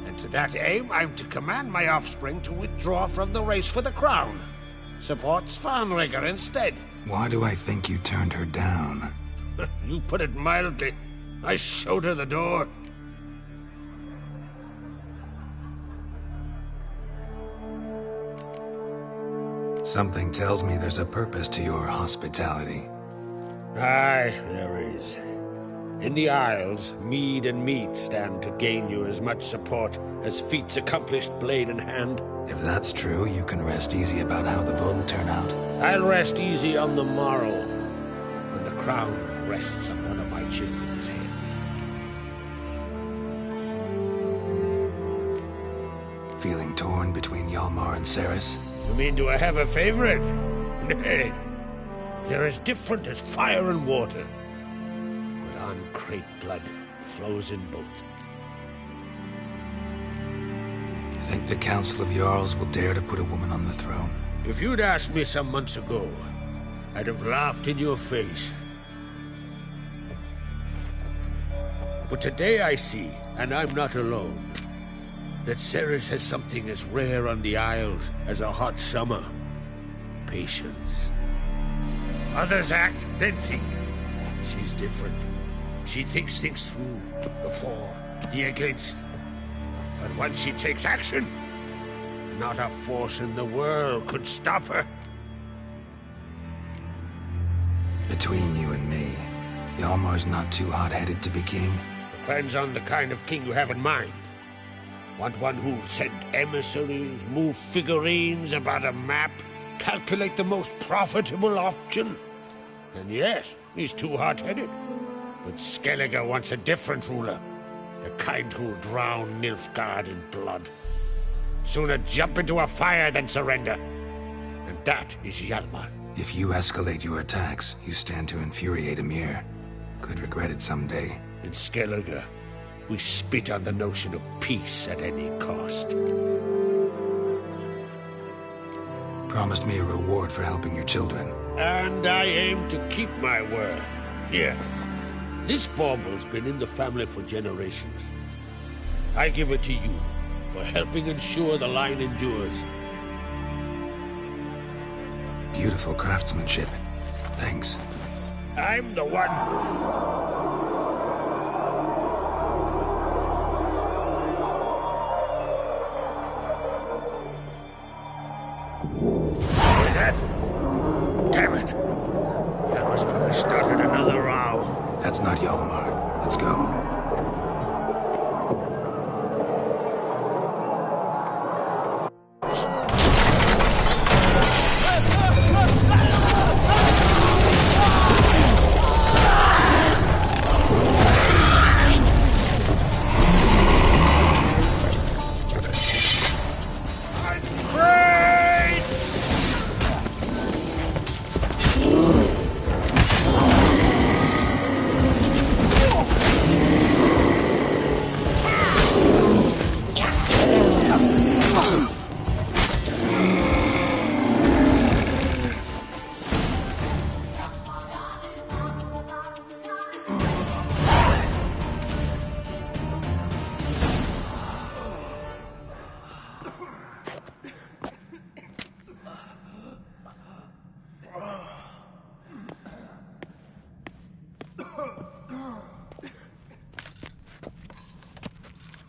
And to that aim, I'm to command my offspring to withdraw from the race for the crown. Support Svanrigger instead. Why do I think you turned her down? You put it mildly. I showed her the door. Something tells me there's a purpose to your hospitality. Aye, there is. In the Isles, mead and meat stand to gain you as much support as feats accomplished blade in hand. If that's true, you can rest easy about how the vote will turn out. I'll rest easy on the morrow, when the crown rests on one of my children's heads. Feeling torn between Hjalmar and Ceres? You mean, do I have a favorite? Nay. They're as different as fire and water. But on Crate blood flows in both. Think the Council of Jarls will dare to put a woman on the throne? If you'd asked me some months ago, I'd have laughed in your face. But today I see, and I'm not alone, that Ceres has something as rare on the Isles as a hot summer. Patience. Others act, then think. She's different. She thinks things through. The for, the against. But once she takes action, not a force in the world could stop her. Between you and me, Hjalmar's not too hot-headed to be king? Depends on the kind of king you have in mind. Want one who'll send emissaries, move figurines about a map, calculate the most profitable option? Then yes, he's too hot-headed. But Skellige wants a different ruler. The kind who'll drown Nilfgaard in blood. Sooner jump into a fire than surrender. And that is Hjalmar. If you escalate your attacks, you stand to infuriate Emir. Could regret it someday. In Skellige, we spit on the notion of peace at any cost. Promised me a reward for helping your children. And I aim to keep my word. Here. This bauble's been in the family for generations. I give it to you for helping ensure the line endures. Beautiful craftsmanship. Thanks. I'm the one. Hear that? Damn it. That must probably started another row. That's not Hjalmar. Let's go.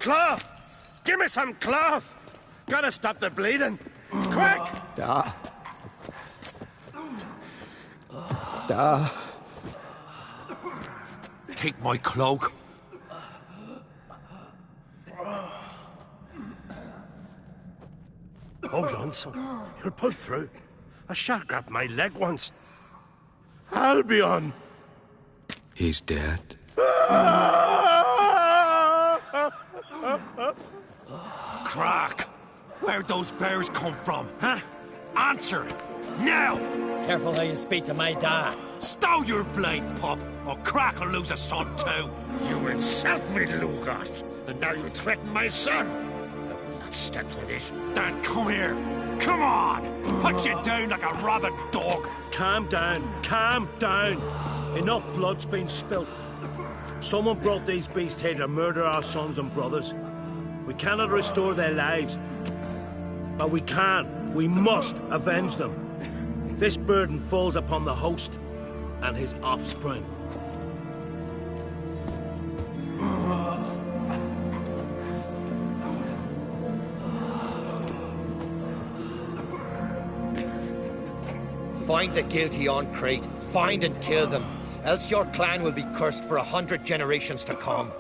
Cloth! Give me some cloth! Gotta stop the bleeding. Quick! Da. Take my cloak. Hold on, son. You'll pull through. A shark grabbed my leg once. Albion! He's dead. Crack! Where'd those bears come from, huh? Answer! Now! Careful how you speak to my dad. Stow your blade, pup, or Crack will lose a son too. You insult me, Lugos, and now you threaten my son. I will not stand for this. Dan, come here. Come on! Put you down like a rabid dog. Calm down. Calm down. Enough blood's been spilt. Someone brought these beasts here to murder our sons and brothers. We cannot restore their lives. But we can. We must avenge them. This burden falls upon the host and his offspring. Find the guilty on Crate. Find and kill them. Else your clan will be cursed for 100 generations to come.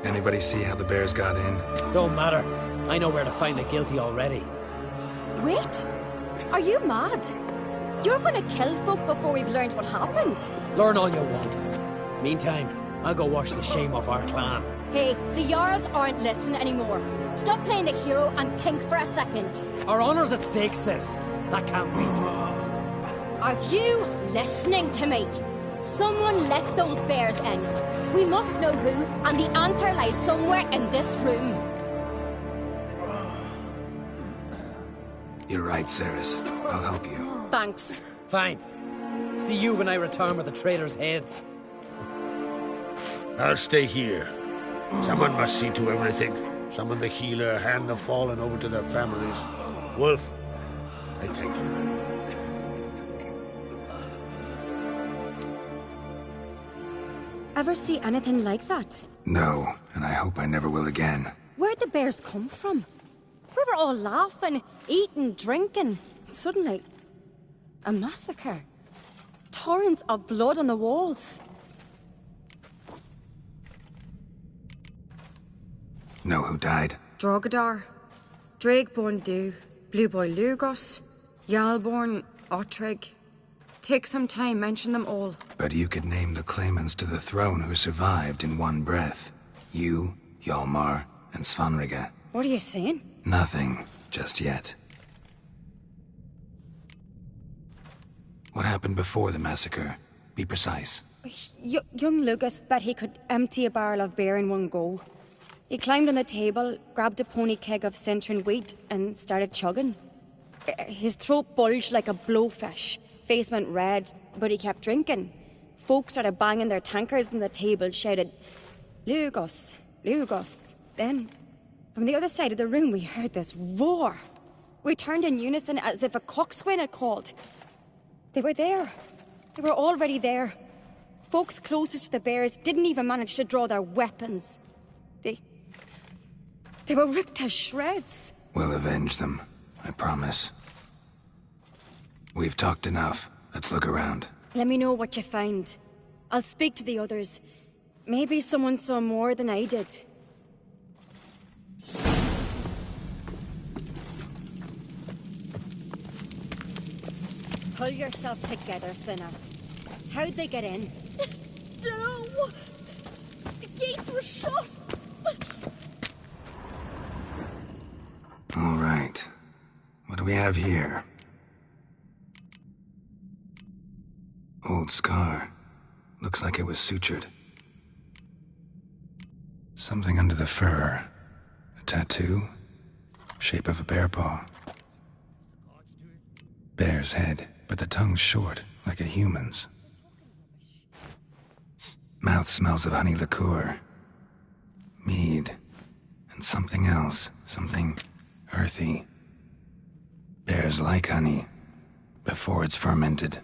Anybody see how the bears got in? Don't matter. I know where to find the guilty already. Wait! Are you mad? You're gonna kill folk before we've learned what happened? Learn all you want. Meantime, I'll go wash the shame off our clan. Hey, the Jarls aren't listening anymore. Stop playing the hero and think for a second. Our honor's at stake, sis. That can't wait. Are you listening to me? Someone let those bears in. We must know who, and the answer lies somewhere in this room. You're right, Ceres. I'll help you. Thanks. Fine. See you when I return with the traitors' heads. I'll stay here. Someone must see to everything. Summon the healer, hand the fallen over to their families. Wolf, I thank you. Ever see anything like that? No, and I hope I never will again. Where'd the bears come from? We were all laughing, eating, drinking. Suddenly, a massacre. Torrents of blood on the walls. Know who died? Drogadar, Drakeborn Du, Blue Boy Lugos, Jarlborn, Ottrig. Take some time, mention them all. But you could name the claimants to the throne who survived in one breath. You, Hjalmar, and Svanrige. What are you saying? Nothing, just yet. What happened before the massacre? Be precise. Young Lucas bet he could empty a barrel of beer in one go. He climbed on the table, grabbed a pony keg of Centron wheat, and started chugging. His throat bulged like a blowfish. Face went red, but he kept drinking. Folks started banging their tankards on the table, shouted, "Lugos, Lugos." Then, from the other side of the room, we heard this roar. We turned in unison as if a coxswain had called. They were there. They were already there. Folks closest to the bears didn't even manage to draw their weapons. They were ripped to shreds. We'll avenge them, I promise. We've talked enough. Let's look around. Let me know what you find. I'll speak to the others. Maybe someone saw more than I did. Pull yourself together, sinner. How'd they get in? No! The gates were shut! All right. What do we have here? Old scar. Looks like it was sutured. Something under the fur. A tattoo? Shape of a bear paw. Bear's head, but the tongue's short, like a human's. Mouth smells of honey liqueur. Mead. And something else. Something earthy. Bears like honey. Before it's fermented.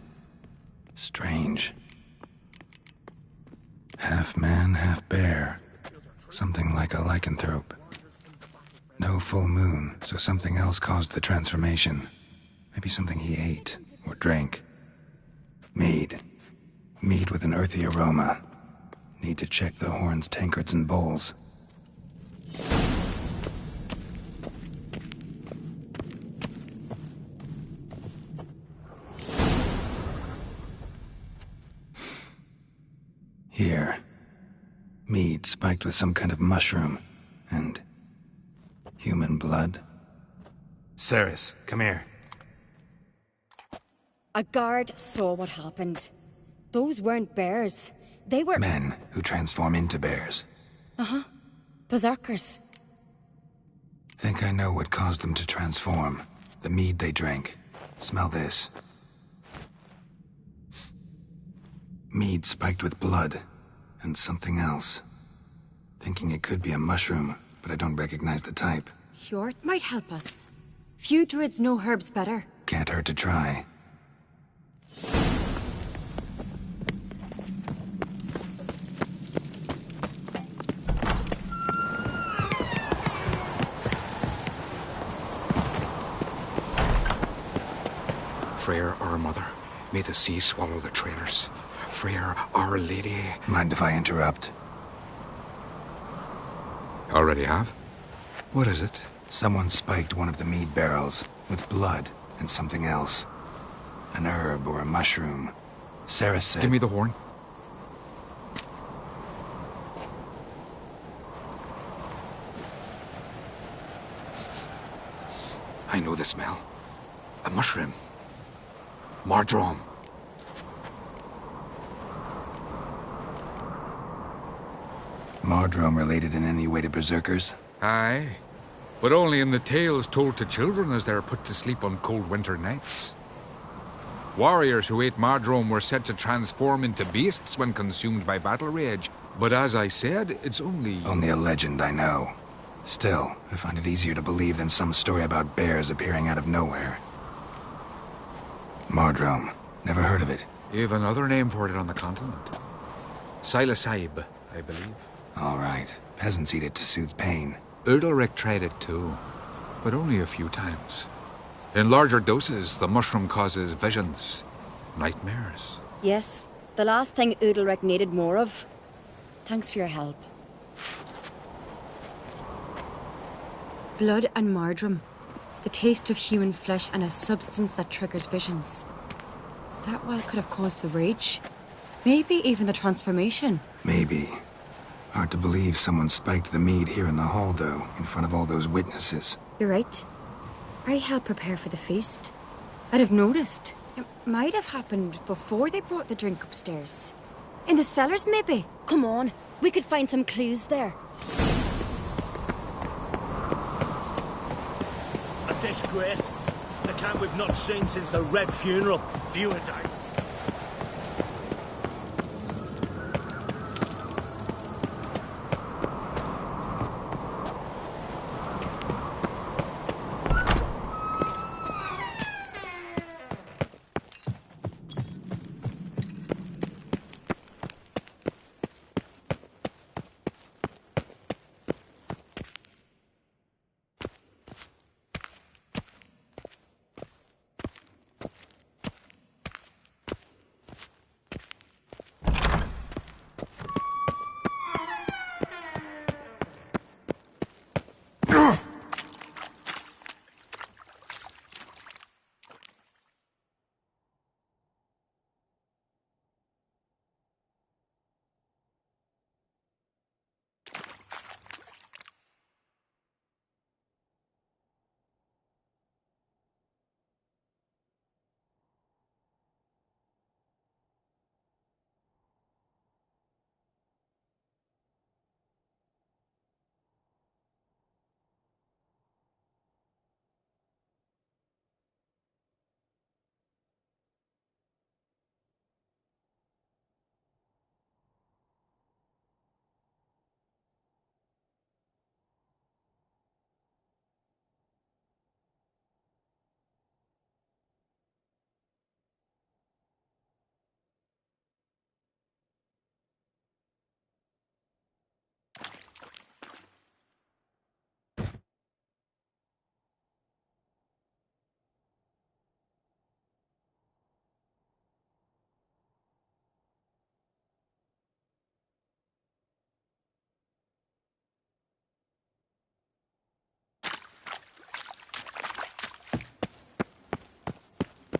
Strange. Half man, half bear. Something like a lycanthrope. No full moon, so something else caused the transformation. Maybe something he ate or drank. Mead. Mead with an earthy aroma. Need to check the horns, tankards, and bowls. Here. Mead spiked with some kind of mushroom. And human blood. Ceres, come here. A guard saw what happened. Those weren't bears. They were... Men who transform into bears. Uh-huh. Berserkers. Think I know what caused them to transform. The mead they drank. Smell this. Mead spiked with blood. And something else. Thinking it could be a mushroom, but I don't recognize the type. Hjort might help us. Few druids know herbs better. Can't hurt to try. Freyr, our mother, may the sea swallow the traitors. Freyr, our lady. Mind if I interrupt? Already have? What is it? Someone spiked one of the mead barrels with blood and something else. An herb or a mushroom. Sarah said... Give me the horn. I know the smell. A mushroom. Mardrome. Mardrome related in any way to berserkers? Aye. But only in the tales told to children as they're put to sleep on cold winter nights. Warriors who ate Mardrome were said to transform into beasts when consumed by battle rage. But as I said, it's only... Only a legend, I know. Still, I find it easier to believe than some story about bears appearing out of nowhere. Mardrome. Never heard of it. You've another name for it on the continent. Silasaib, I believe. All right. Peasants eat it to soothe pain. Udalric tried it too, but only a few times. In larger doses, the mushroom causes visions, nightmares. Yes, the last thing Udalric needed more of. Thanks for your help. Blood and Mardrome. The taste of human flesh and a substance that triggers visions. That well could have caused the rage. Maybe even the transformation. Maybe. Hard to believe someone spiked the mead here in the hall, though, in front of all those witnesses. You're right. I helped prepare for the feast. I'd have noticed. It might have happened before they brought the drink upstairs. In the cellars, maybe? Come on, we could find some clues there. A disgrace. The camp we've not seen since the Red Funeral. View it, I...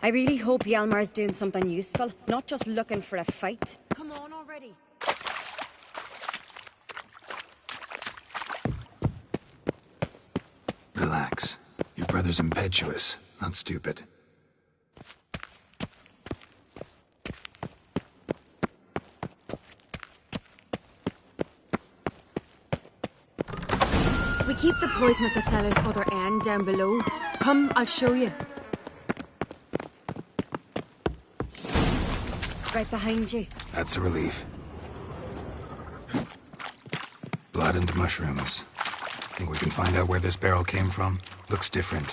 I really hope Hjalmar's doing something useful, not just looking for a fight. Come on already. Relax. Your brother's impetuous, not stupid. We keep the poison at the cellar's other end down below. Come, I'll show you. Right behind you. That's a relief. Blood and mushrooms. Think we can find out where this barrel came from? Looks different.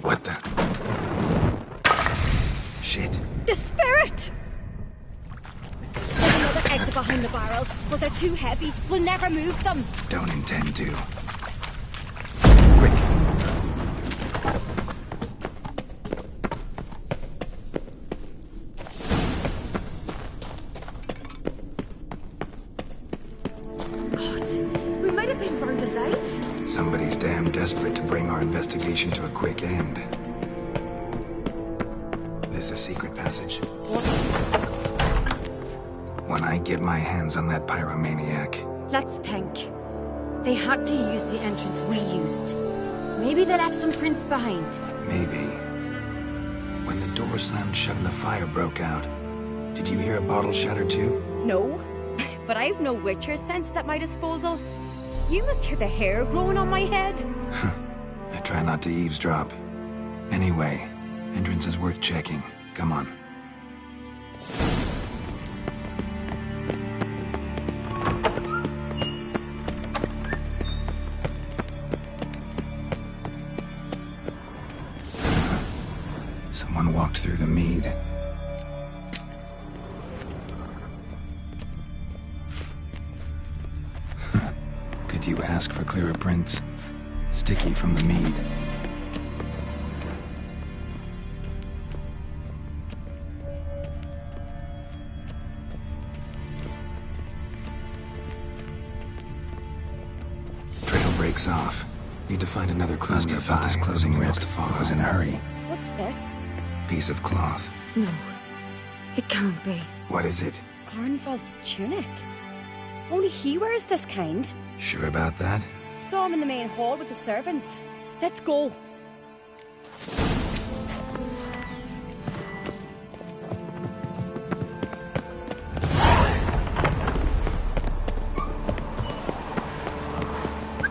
What the? Shit. The spirit! There's another exit behind the barrels, but they're too heavy. We'll never move them. Don't intend to. Somebody's damn desperate to bring our investigation to a quick end. There's a secret passage. When I get my hands on that pyromaniac... Let's think. They had to use the entrance we used. Maybe they left some prints behind. Maybe. When the door slammed shut and the fire broke out, did you hear a bottle shatter too? No, but I've no Witcher sense at my disposal. You must hear the hair growing on my head. I try not to eavesdrop. Anyway, entrance is worth checking. Come on. Someone walked through the mead. Could you ask for clearer prints? Sticky from the mead. Trail breaks off. Need to find another clue nearby. Closing rails to follow. I was in a hurry. What's this? Piece of cloth. No, it can't be. What is it? Arnvald's tunic. Only he wears this kind. Sure about that? Saw him in the main hall with the servants. Let's go.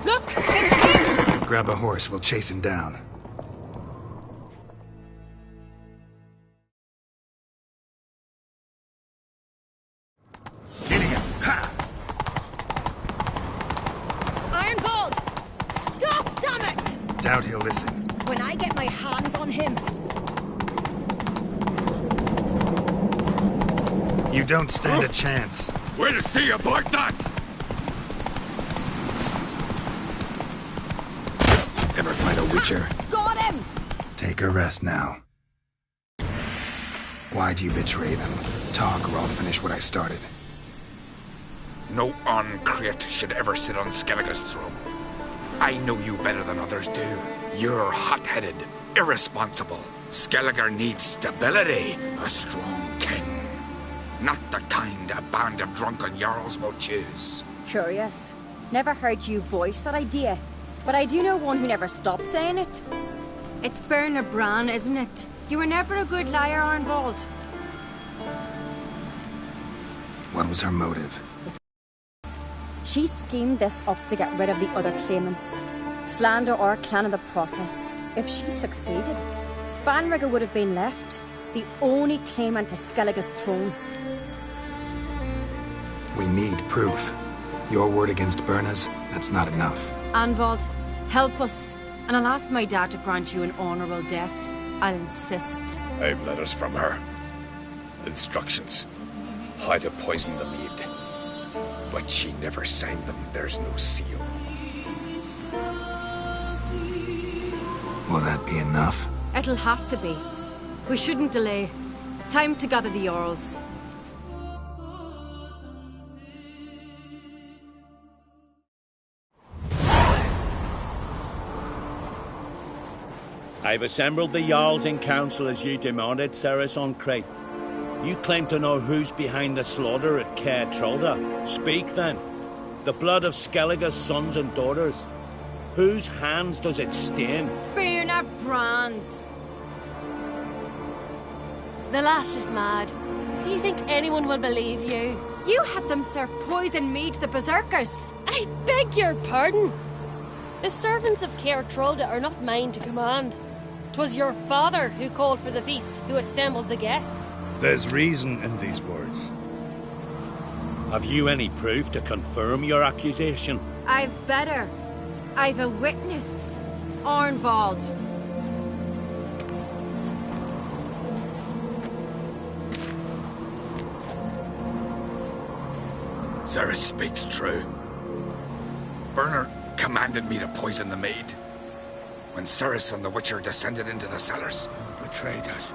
Look! It's him! Grab a horse, we'll chase him down. Doubt he'll listen. When I get my hands on him. You don't stand a chance. We'll see about that! Ever fight a Witcher? Got him! Take a rest now. Why'd you betray them? Talk or I'll finish what I started. No Ancrate should ever sit on Skellige's throne. I know you better than others do. You're hot-headed, irresponsible. Skellige needs stability, a strong king. Not the kind a band of drunken jarls will choose. Curious. Never heard you voice that idea. But I do know one who never stops saying it. It's Berna Bran, isn't it? You were never a good liar, Arnvald. What was her motive? She schemed this up to get rid of the other claimants. Slander our clan in the process. If she succeeded, Svanrige would have been left, the only claimant to Skellige's throne. We need proof. Your word against Berna's, that's not enough. Arnvald, help us, and I'll ask my dad to grant you an honourable death. I'll insist. I've letters from her. Instructions. How to poison the mead. But she never signed them. There's no seal. Will that be enough? It'll have to be. We shouldn't delay. Time to gather the Jarls. I've assembled the Jarls in council as you demanded, Ceres on Crate. You claim to know who's behind the slaughter at Caer Trolda. Speak then. The blood of Skellige's sons and daughters. Whose hands does it stain? Birna Brands. The lass is mad. Do you think anyone will believe you? You had them serve poison mead to the berserkers. I beg your pardon. The servants of Caer Trolda are not mine to command. 'Twas your father who called for the feast, who assembled the guests. There's reason in these words. Have you any proof to confirm your accusation? I've better. I've a witness. Arnvald. Ceres speaks true. Bernard commanded me to poison the maid. When Ceres and the Witcher descended into the cellars. Who betrayed us?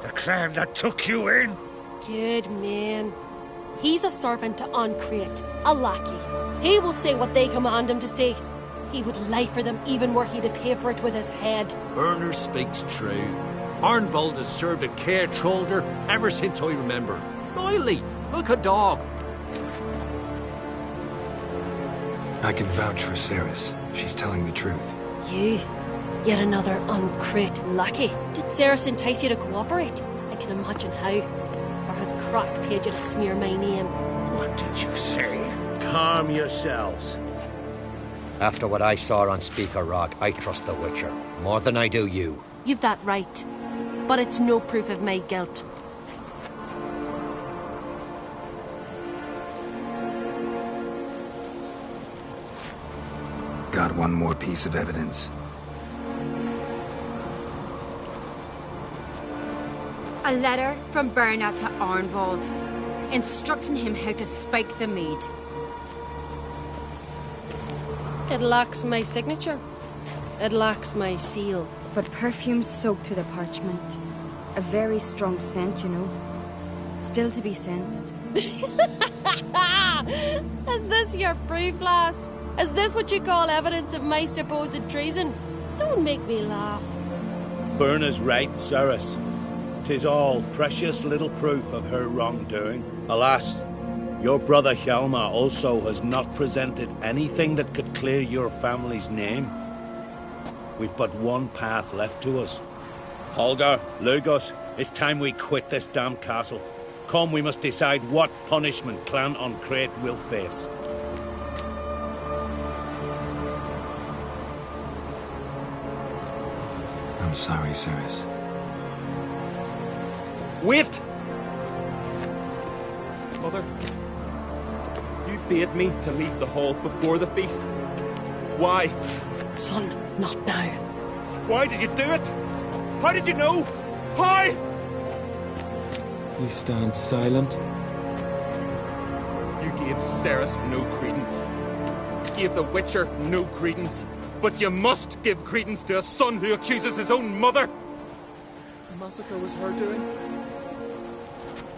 The clan that took you in? Good man. He's a servant to Ancrate, a lackey. He will say what they command him to say. He would lie for them even were he to pay for it with his head. Bernard speaks true. Arnvald has served at Caer Trolder ever since I remember. Loyally, like a dog. I can vouch for Ceres. She's telling the truth. You? Yet another Ancrate lackey. Did Ceres entice you to cooperate? I can imagine how. Or has Crack paid you to smear my name? What did you say? Calm yourselves. After what I saw on Speaker Rock, I trust the Witcher. More than I do you. You've that right. But it's no proof of my guilt. Got one more piece of evidence. A letter from Birna to Arnvald, instructing him how to spike the mead. It lacks my signature. It lacks my seal. But perfume soaked through the parchment. A very strong scent, you know. Still to be sensed. Is this your proof, lass? Is this what you call evidence of my supposed treason? Don't make me laugh. Birna's right, Ceres. 'Tis all precious little proof of her wrongdoing. Alas, your brother Hjalmar also has not presented anything that could clear your family's name. We've but one path left to us. Holger, Lugos, it's time we quit this damn castle. Come, we must decide what punishment Clan Ancrate will face. I'm sorry, Ceres. Wait! Mother, you bade me to leave the hall before the feast. Why? Son, not now. Why did you do it? How did you know? How? You stand silent. You gave Ceres no credence. Gave the Witcher no credence. But you must give credence to a son who accuses his own mother. The massacre was her doing.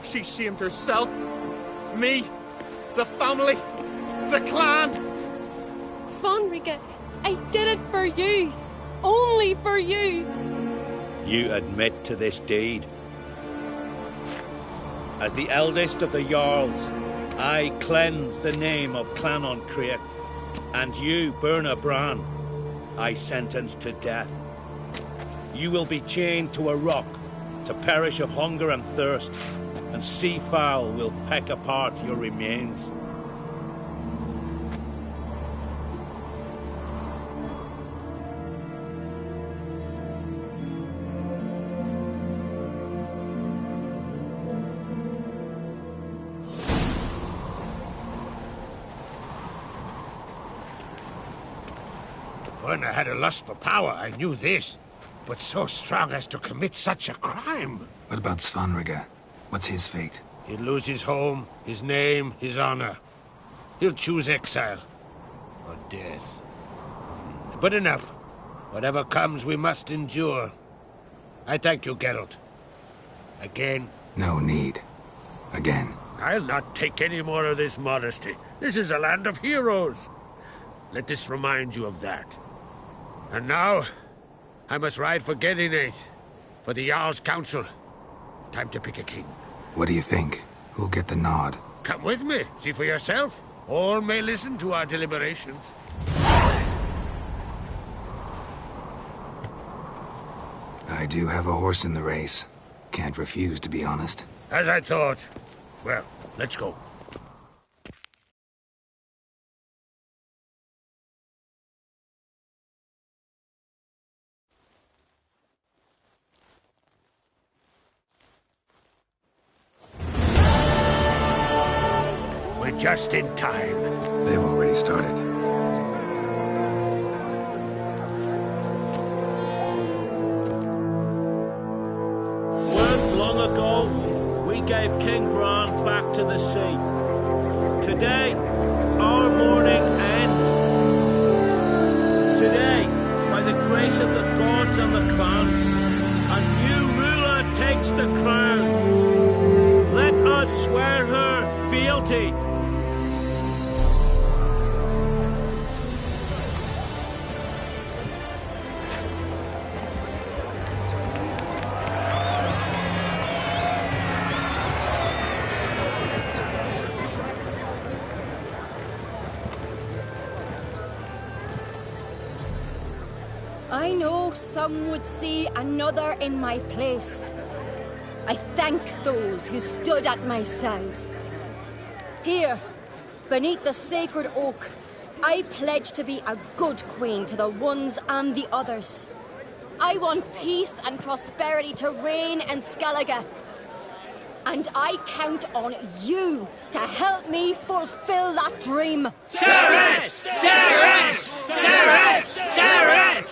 She shamed herself, me, the family, the clan. Svanrika, I did it for you. Only for you. You admit to this deed. As the eldest of the Jarls, I cleanse the name of Clan Ancrate, and you, Birna Bran, I sentence to death. You will be chained to a rock, to perish of hunger and thirst, and sea fowl will peck apart your remains. Birna had a lust for power, I knew this. But so strong as to commit such a crime. What about Svanrika? What's his fate? He'll lose his home, his name, his honor. He'll choose exile. Or death. But enough. Whatever comes, we must endure. I thank you, Geralt. Again. No need. Again. I'll not take any more of this modesty. This is a land of heroes. Let this remind you of that. And now, I must ride for Gedinate, for the Jarl's council. Time to pick a king. What do you think? Who'll get the nod? Come with me, see for yourself. All may listen to our deliberations. I do have a horse in the race. Can't refuse, to be honest. As I thought. Well, let's go. We're just in time. They've already started. Long ago, we gave King Bran back to the sea. Today, our mourning ends. Today, by the grace of the gods and the clans, a new ruler takes the crown. Let us swear her fealty. I know some would see another in my place. I thank those who stood at my side. Here, beneath the sacred oak, I pledge to be a good queen to the ones and the others. I want peace and prosperity to reign in Skellige. And I count on you to help me fulfill that dream. Ceres! Ceres! Ceres! Ceres!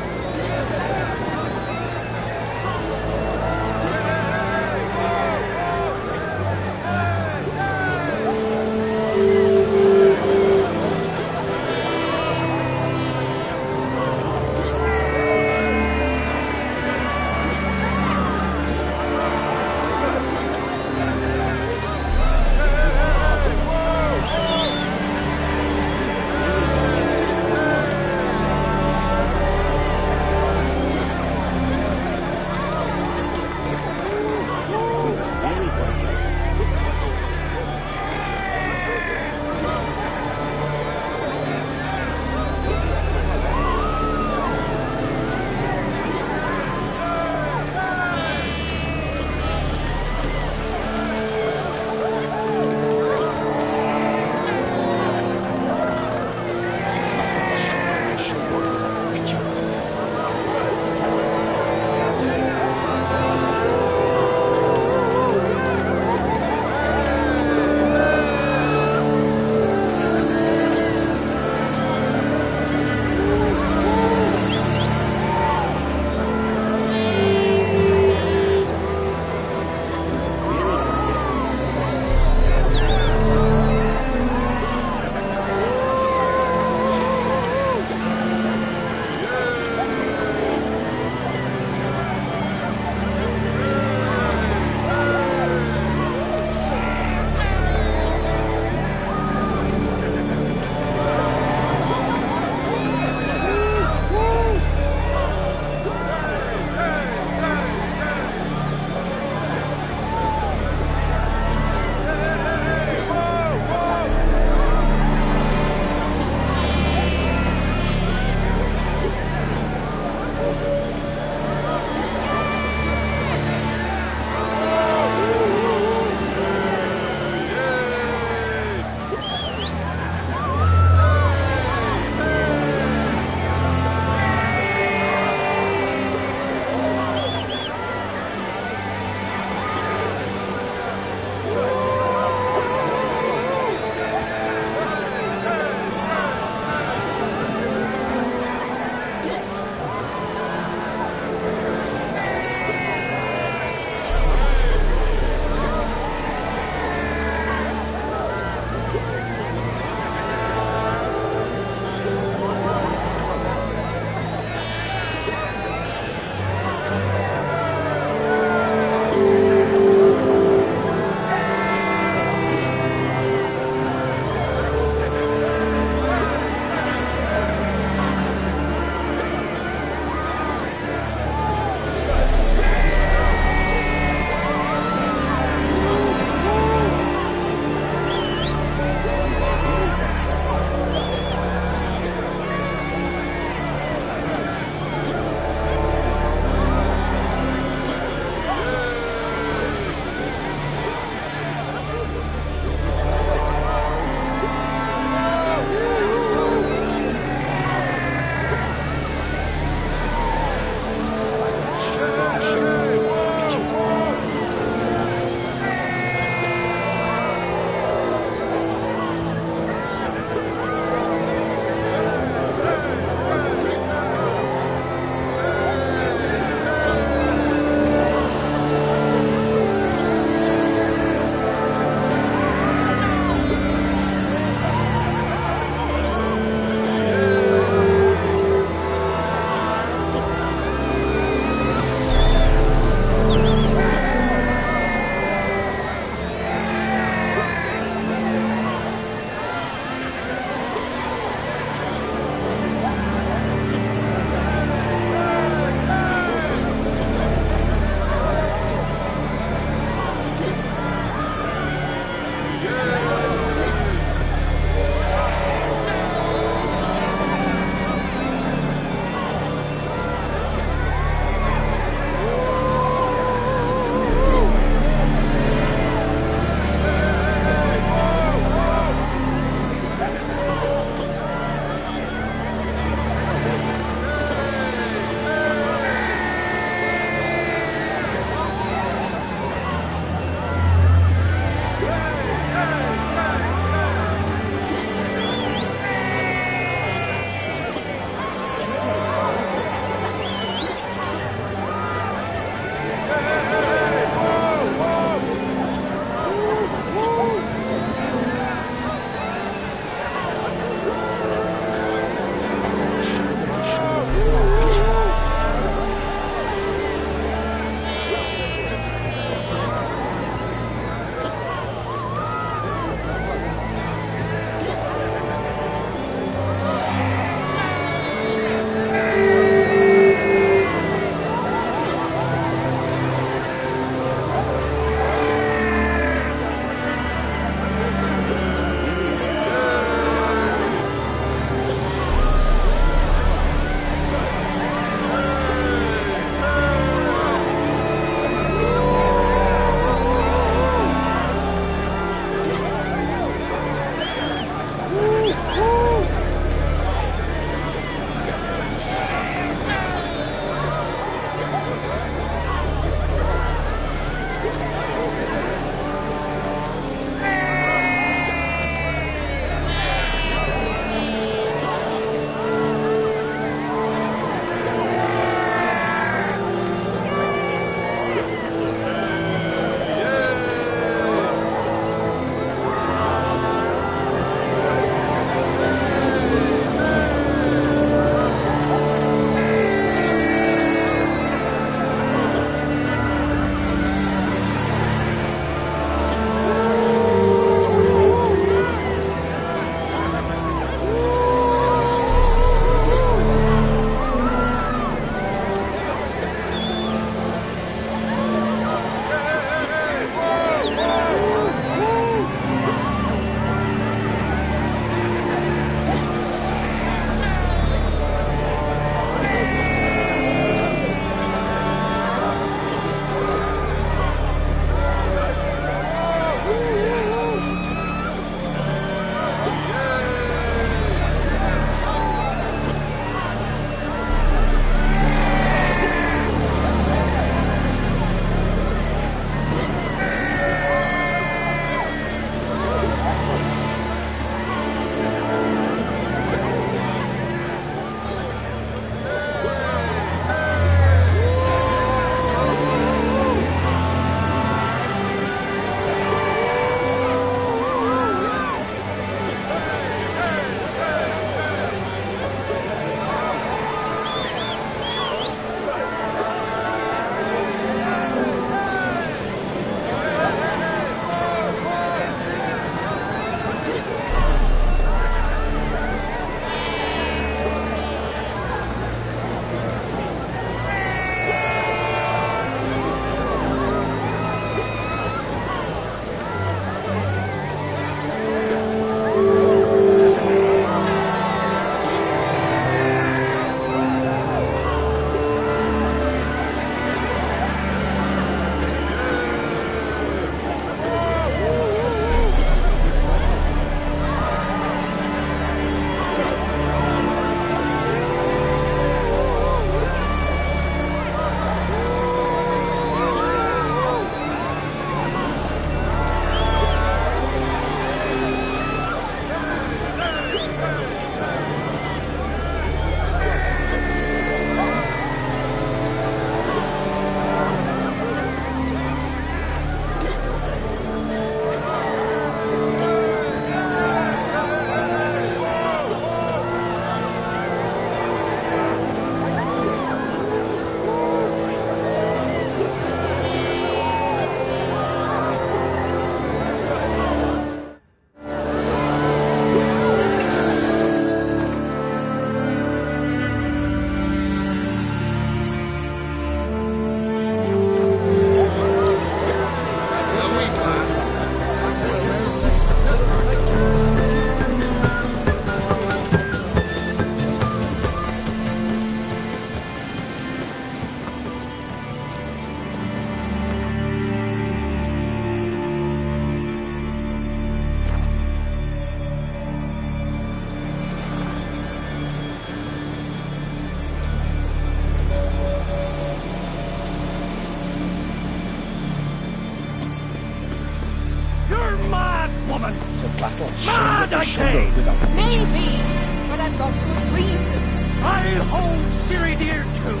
battle. Mad, I say! Maybe, but I've got good reason. I hold Ciri dear too.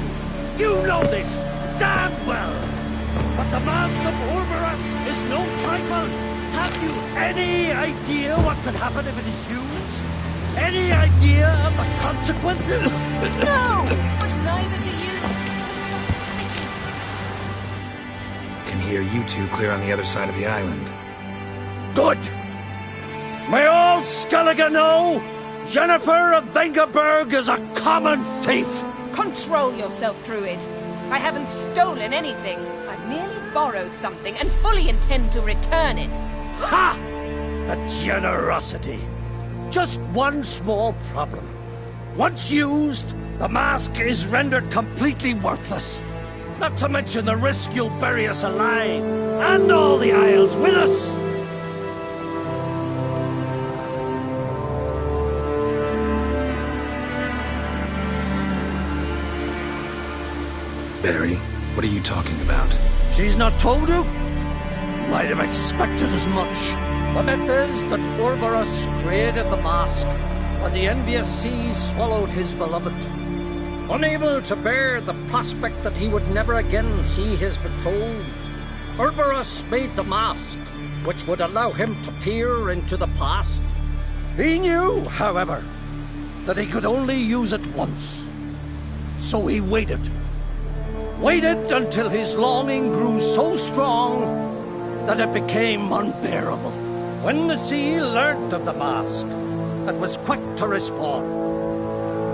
You know this damn well. But the Mask of Orberus is no trifle. Have you any idea what could happen if it is used? Any idea of the consequences? No, but neither do you. Can hear you two clear on the other side of the island. Good. May all Skellige know Jennifer of Vengerberg is a common thief. Control yourself, Druid. I haven't stolen anything. I've merely borrowed something and fully intend to return it. Ha! The generosity. Just one small problem. Once used, the mask is rendered completely worthless. Not to mention the risk you'll bury us alive, and all the Isles with us. Barry, what are you talking about? She's not told you? Might have expected as much. The myth is that Orberus created the mask when the envious seas swallowed his beloved. Unable to bear the prospect that he would never again see his betrothed, Orberus made the mask, which would allow him to peer into the past. He knew, however, that he could only use it once. So he waited. Waited until his longing grew so strong that it became unbearable. When the sea learnt of the mask, it was quick to respond.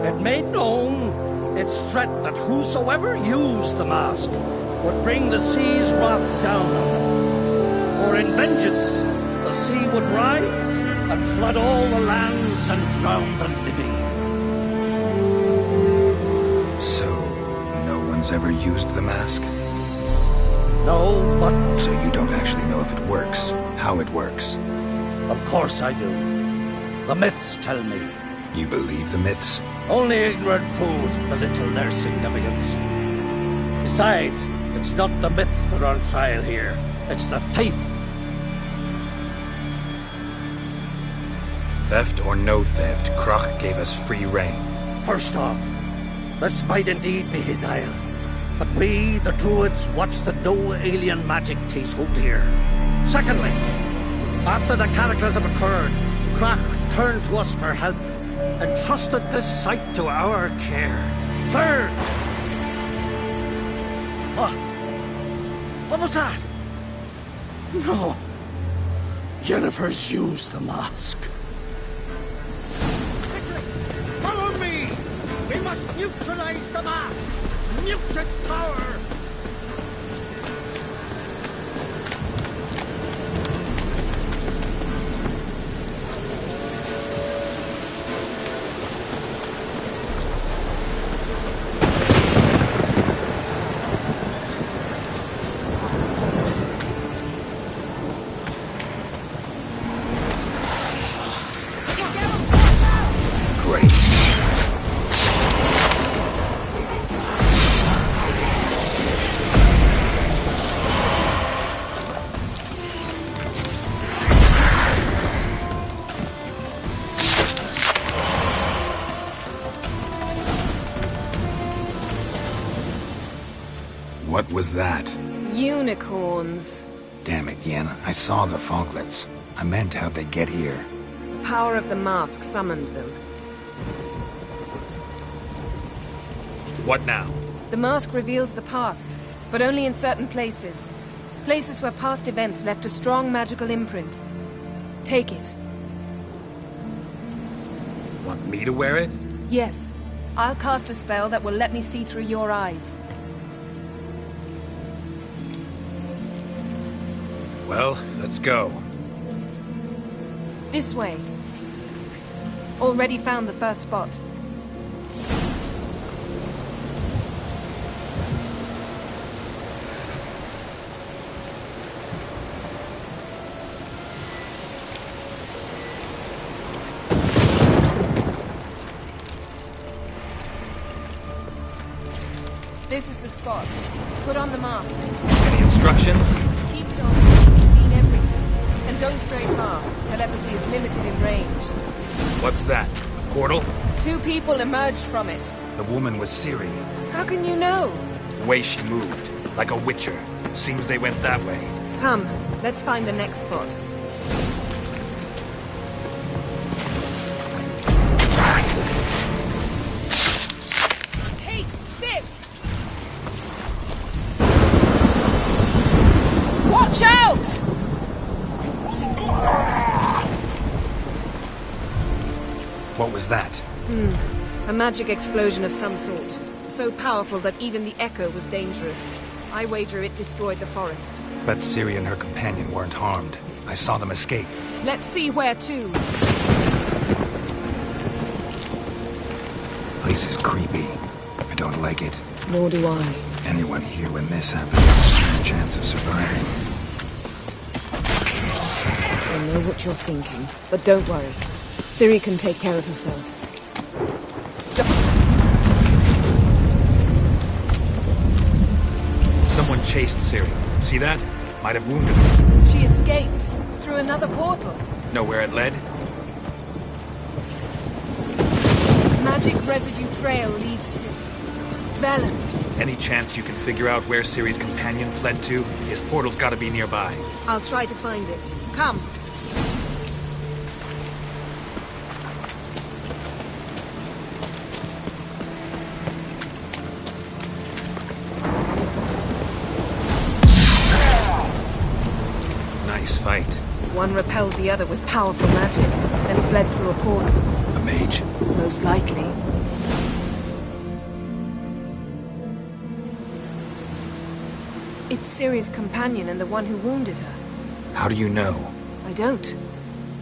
It made known its threat that whosoever used the mask would bring the sea's wrath down on them. For in vengeance, the sea would rise and flood all the lands and drown the living. So, no one's ever used the mask? No, but... So you don't actually know if it works, how it works? Of course I do. The myths tell me. You believe the myths? Only ignorant fools belittle their significance. Besides, it's not the myths that are on trial here. It's the thief. Theft or no theft, Kroch gave us free rein. First off, this might indeed be his isle. But we, the Druids, watch that no alien magic takes hold here. Secondly, after the cataclysm occurred, Kroch turned to us for help and trusted this site to our care. Third... What was that? No. Jennifer's used the mask. Follow me! We must neutralize the mask! Mute its power! What was that? Unicorns. Damn it, Yen. I saw the foglets. I meant how'd they get here? The power of the mask summoned them. What now? The mask reveals the past, but only in certain places. Places where past events left a strong magical imprint. Take it. Want me to wear it? Yes. I'll cast a spell that will let me see through your eyes. Well, let's go. This way. Already found the first spot. This is the spot. Put on the mask. Any instructions? Keep it on. We've seen everything. And Don't stray far. Telepathy is limited in range. What's that? A portal? 2 people emerged from it. The woman was Ciri. How can you know? The way she moved, like a witcher. Seems they went that way. Come, let's find the next spot. Taste this! Watch out! What was that? A magic explosion of some sort. So powerful that even the echo was dangerous. I wager it destroyed the forest. But Ciri and her companion weren't harmed. I saw them escape. Let's see where to. Place is creepy. I don't like it. Nor do I. Anyone here when this happens, no chance of surviving. I know what you're thinking, but don't worry. Ciri can take care of herself. Someone chased Ciri. See that? Might have wounded her. She escaped through another portal. Know where it led? Magic residue trail leads to Velen. Any chance you can figure out where Ciri's companion fled to? His portal's gotta be nearby. I'll try to find it. Come. Nice fight. One repelled the other with powerful magic, then fled through a portal. A mage? Most likely. It's Ciri's companion and the one who wounded her. How do you know? I don't.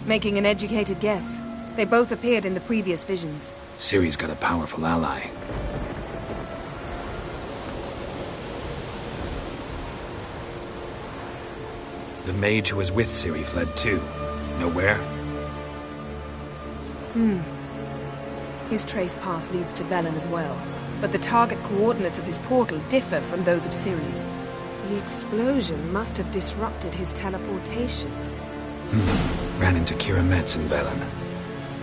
Making an educated guess. They both appeared in the previous visions. Ciri's got a powerful ally. The mage who was with Ciri fled too. Know where? His trace path leads to Velen as well. But the target coordinates of his portal differ from those of Ciri's. The explosion must have disrupted his teleportation. Ran into Kira Metz in Velen.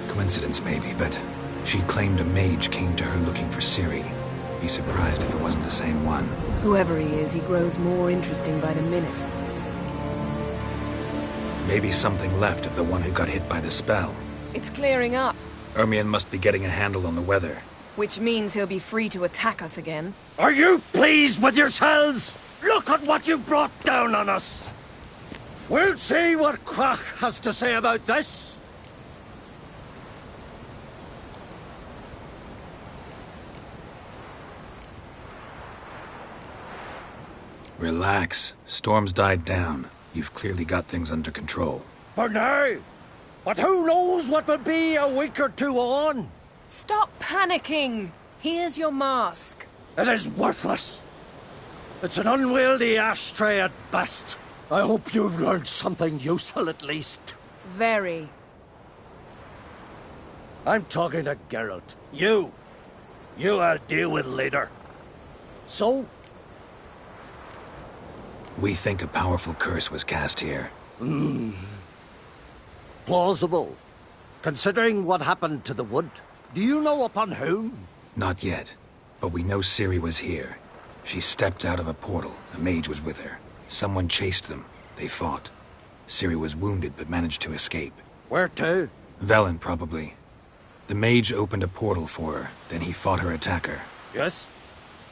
Coincidence maybe, but she claimed a mage came to her looking for Ciri. Be surprised if it wasn't the same one. Whoever he is, he grows more interesting by the minute. Maybe something left of the one who got hit by the spell. It's clearing up. Ermion must be getting a handle on the weather. Which means he'll be free to attack us again. Are you pleased with yourselves? Look at what you've brought down on us. We'll see what Krach has to say about this. Relax. Storm's died down. You've clearly got things under control. For now. But who knows what will be a week or two on? Stop panicking! Here's your mask. It is worthless. It's an unwieldy ashtray at best. I hope you've learned something useful at least. Very. I'm talking to Geralt. You I'll deal with later. So? We think a powerful curse was cast here. Plausible. Considering what happened to the wood. Do you know upon whom? Not yet, but we know Ciri was here. She stepped out of a portal. A mage was with her. Someone chased them. They fought. Ciri was wounded but managed to escape. Where to? Velen, probably. The mage opened a portal for her, then he fought her attacker. Yes?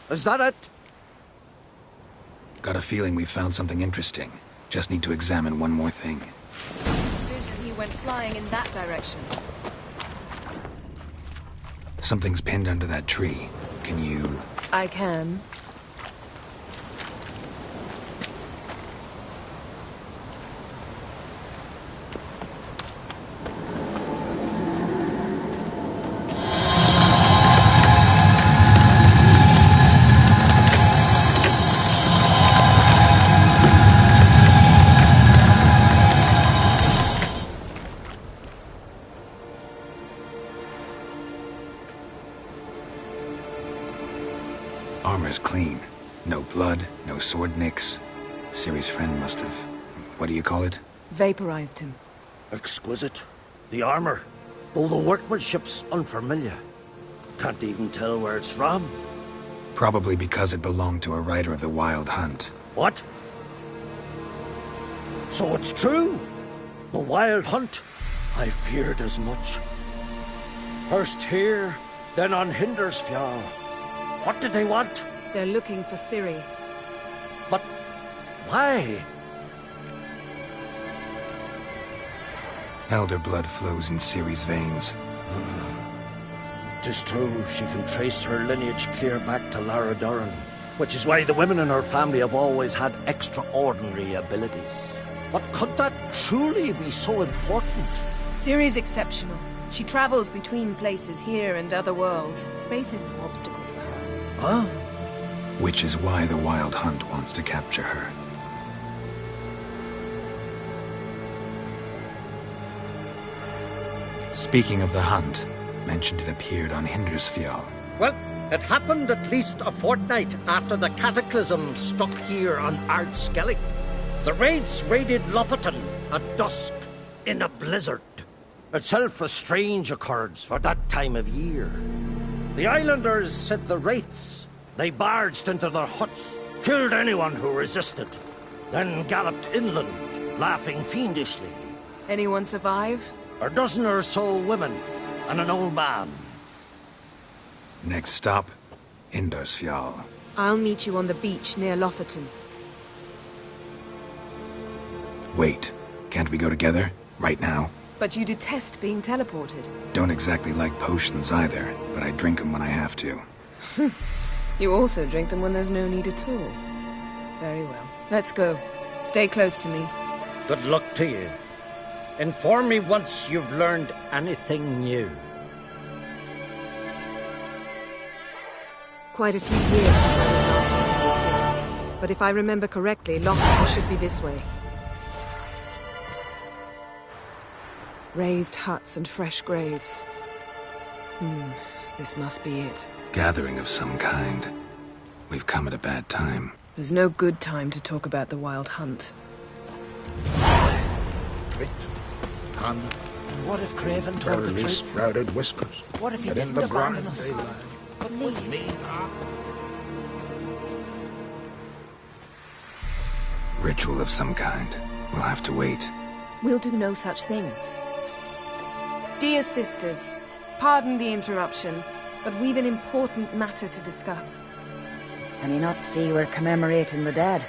Is that it? Got a feeling we found something interesting. Just need to examine one more thing. Vision, he went flying in that direction. Something's pinned under that tree. Can you... I can. Armor's clean. No blood, no sword nicks. Ciri's friend must have... what do you call it? Vaporized him. Exquisite. The armor, though the workmanship's unfamiliar. Can't even tell where it's from. Probably because it belonged to a rider of the Wild Hunt. What? So it's true? The Wild Hunt? I feared as much. First here, then on Hindersfjall. What did they want? They're looking for Ciri. But why? Elder blood flows in Ciri's veins. 'Tis true, she can trace her lineage clear back to Lara Duran, which is why the women in her family have always had extraordinary abilities. But could that truly be so important? Ciri's exceptional. She travels between places here and other worlds. Space is no obstacle for her. Huh? Which is why the Wild Hunt wants to capture her. Speaking of the hunt, mentioned it appeared on Hindersfjall. Well, it happened at least a fortnight after the cataclysm struck here on Ardskellig. The raids raided Lofoten at dusk in a blizzard. Itself a strange occurrence for that time of year. The islanders said the wraiths. They barged into their huts, killed anyone who resisted, then galloped inland, laughing fiendishly. Anyone survive? A dozen or so women and an old man. Next stop, Hindersfjall. I'll meet you on the beach near Lofoten. Wait, can't we go together? Right now? But you detest being teleported. Don't exactly like potions either, but I drink them when I have to. You also drink them when there's no need at all. Very well. Let's go. Stay close to me. Good luck to you. Inform me once you've learned anything new. Quite a few years since I was last on Hindersfjall. But if I remember correctly, Lofoten should be this way. Raised huts and fresh graves. This must be it. Gathering of some kind. We've come at a bad time. There's no good time to talk about the Wild Hunt. What if Craven told the truth? Sprouted whiskers. What if he But didn't in the abandon grind, us? they lie. But with me, Ritual of some kind. We'll have to wait. We'll do no such thing. Dear sisters, pardon the interruption, but we've an important matter to discuss. Can you not see we're commemorating the dead?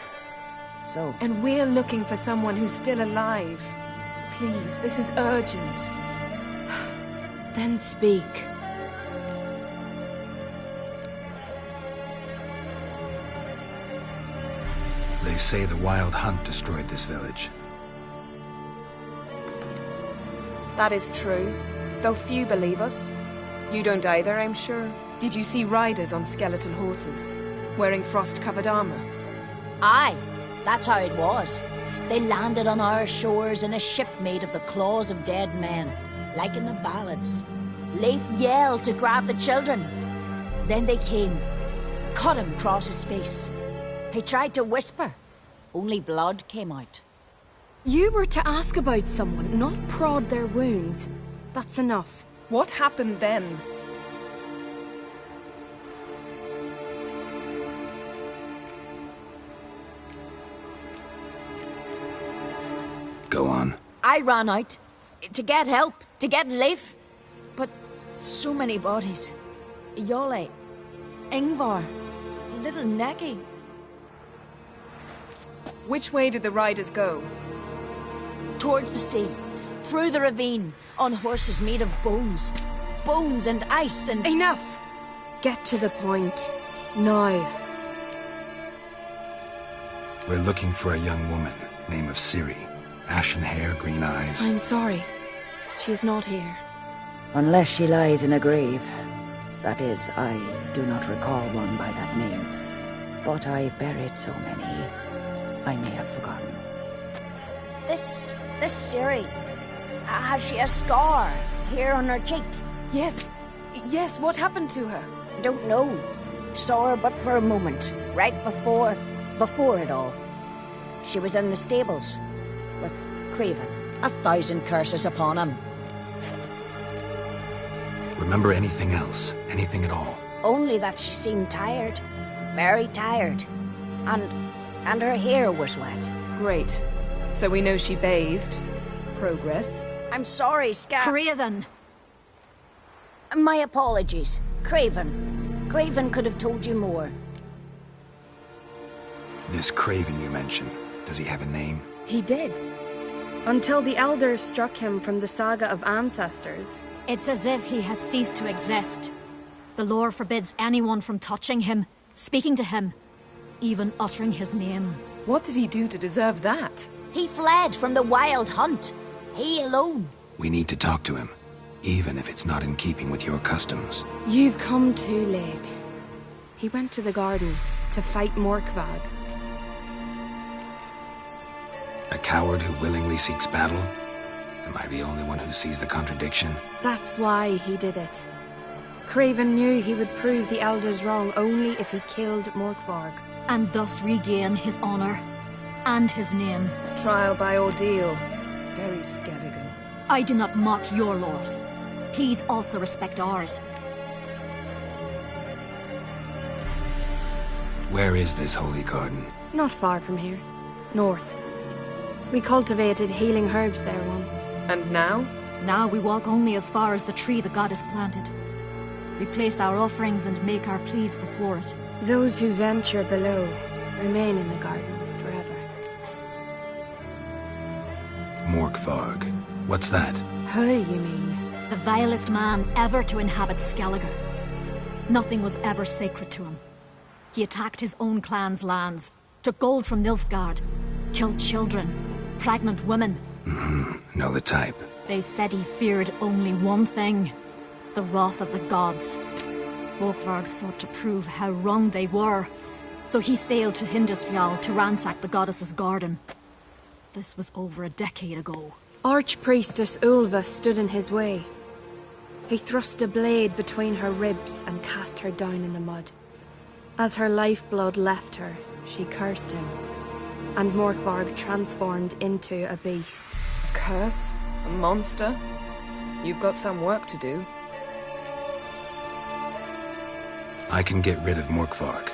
So? And we're looking for someone who's still alive. Please, this is urgent. Then speak. They say the Wild Hunt destroyed this village. That is true, though few believe us. You don't either, I'm sure. Did you see riders on skeleton horses, wearing frost-covered armor? Aye, that's how it was. They landed on our shores in a ship made of the claws of dead men, like in the ballads. Leif yelled to grab the children. Then they came, cut him across his face. He tried to whisper, only blood came out. You were to ask about someone, not prod their wounds. That's enough. What happened then? Go on. I ran out to get help, to get Leif. But so many bodies. Yole, Ingvar, little Neki. Which way did the riders go? Towards the sea, through the ravine, on horses made of bones. Bones and ice and... Enough! Get to the point. Now. We're looking for a young woman, name of Ciri. Ashen hair, green eyes. I'm sorry. She is not here. Unless she lies in a grave. That is, I do not recall one by that name. But I've buried so many, I may have forgotten. This Ciri, has she a scar here on her cheek? Yes, what happened to her? Don't know. Saw her but for a moment, right before it all. She was in the stables, with Craven. 1,000 curses upon him. Remember anything else? Anything at all? Only that she seemed tired. Very tired. And her hair was wet. Great. So we know she bathed. Progress. I'm sorry, Craven! My apologies. Craven. Craven could have told you more. This Craven you mentioned, does he have a name? He did. Until the elders struck him from the saga of ancestors. It's as if he has ceased to exist. The lore forbids anyone from touching him, speaking to him, even uttering his name. What did he do to deserve that? He fled from the wild hunt. He alone. We need to talk to him, even if it's not in keeping with your customs. You've come too late. He went to the garden to fight Morkvag. A coward who willingly seeks battle? Am I the only one who sees the contradiction? That's why he did it. Craven knew he would prove the elders wrong only if he killed Morkvarg. And thus regain his honor and his name. Trial by ordeal. Very Skelligan. I do not mock your laws. Please also respect ours. Where is this holy garden? Not far from here. North. We cultivated healing herbs there once. And now? Now we walk only as far as the tree the goddess planted. We place our offerings and make our pleas before it. Those who venture below remain in the garden forever. Morkvarg. What's that? Who, you mean? The vilest man ever to inhabit Skellige. Nothing was ever sacred to him. He attacked his own clan's lands, took gold from Nilfgaard, killed children, pregnant women. Know the type. They said he feared only one thing, the wrath of the gods. Morkvarg sought to prove how wrong they were, so he sailed to Hindisfjall to ransack the goddess's garden. This was over a decade ago. Archpriestess Ulva stood in his way. He thrust a blade between her ribs and cast her down in the mud. As her lifeblood left her, she cursed him, and Morkvarg transformed into a beast. A curse? A monster? You've got some work to do. I can get rid of Morkvarg.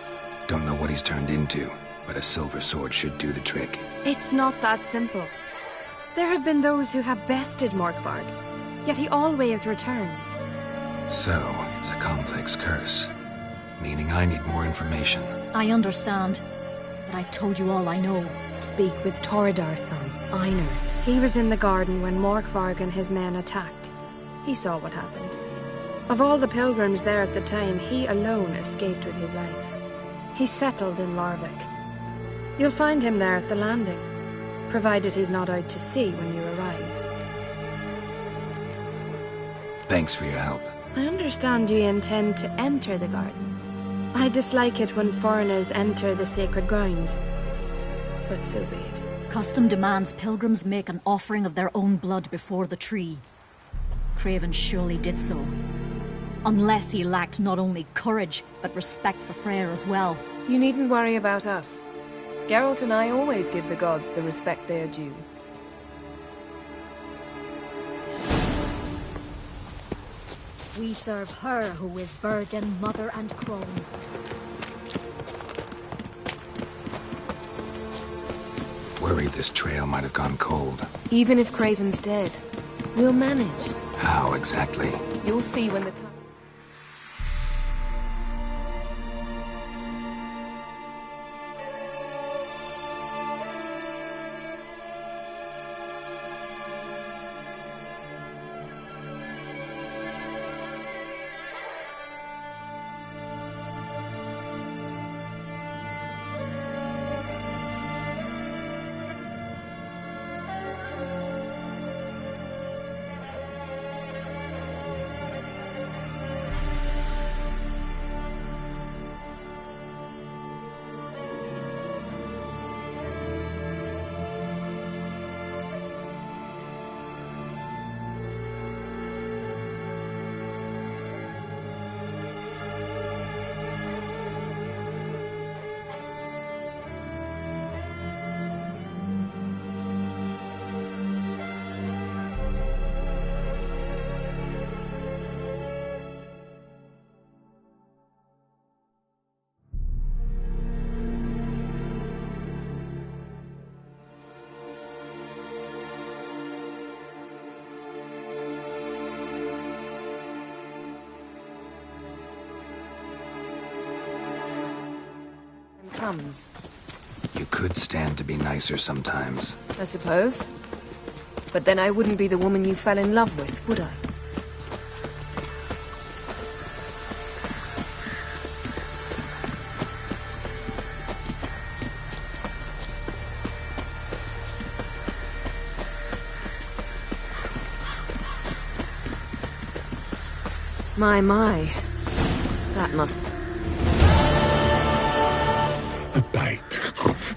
Don't know what he's turned into, but a silver sword should do the trick. It's not that simple. There have been those who have bested Morkvarg, yet he always returns. So, it's a complex curse, meaning I need more information. I understand, but I've told you all I know. Speak with Torridar's son, Einar. He was in the garden when Morkvarg and his men attacked. He saw what happened. Of all the pilgrims there at the time, he alone escaped with his life. He settled in Larvik. You'll find him there at the landing, provided he's not out to sea when you arrive. Thanks for your help. I understand you intend to enter the garden. I dislike it when foreigners enter the sacred grounds, but so be it. Custom demands pilgrims make an offering of their own blood before the tree. Craven surely did so. Unless he lacked not only courage, but respect for Freyr as well. You needn't worry about us. Geralt and I always give the gods the respect they are due. We serve her who is virgin, mother and crone. Worried this trail might have gone cold. Even if Craven's dead, we'll manage. How exactly? You'll see when the time... comes. You could stand to be nicer sometimes. I suppose. But then I wouldn't be the woman you fell in love with, would I? My. That must... A bite.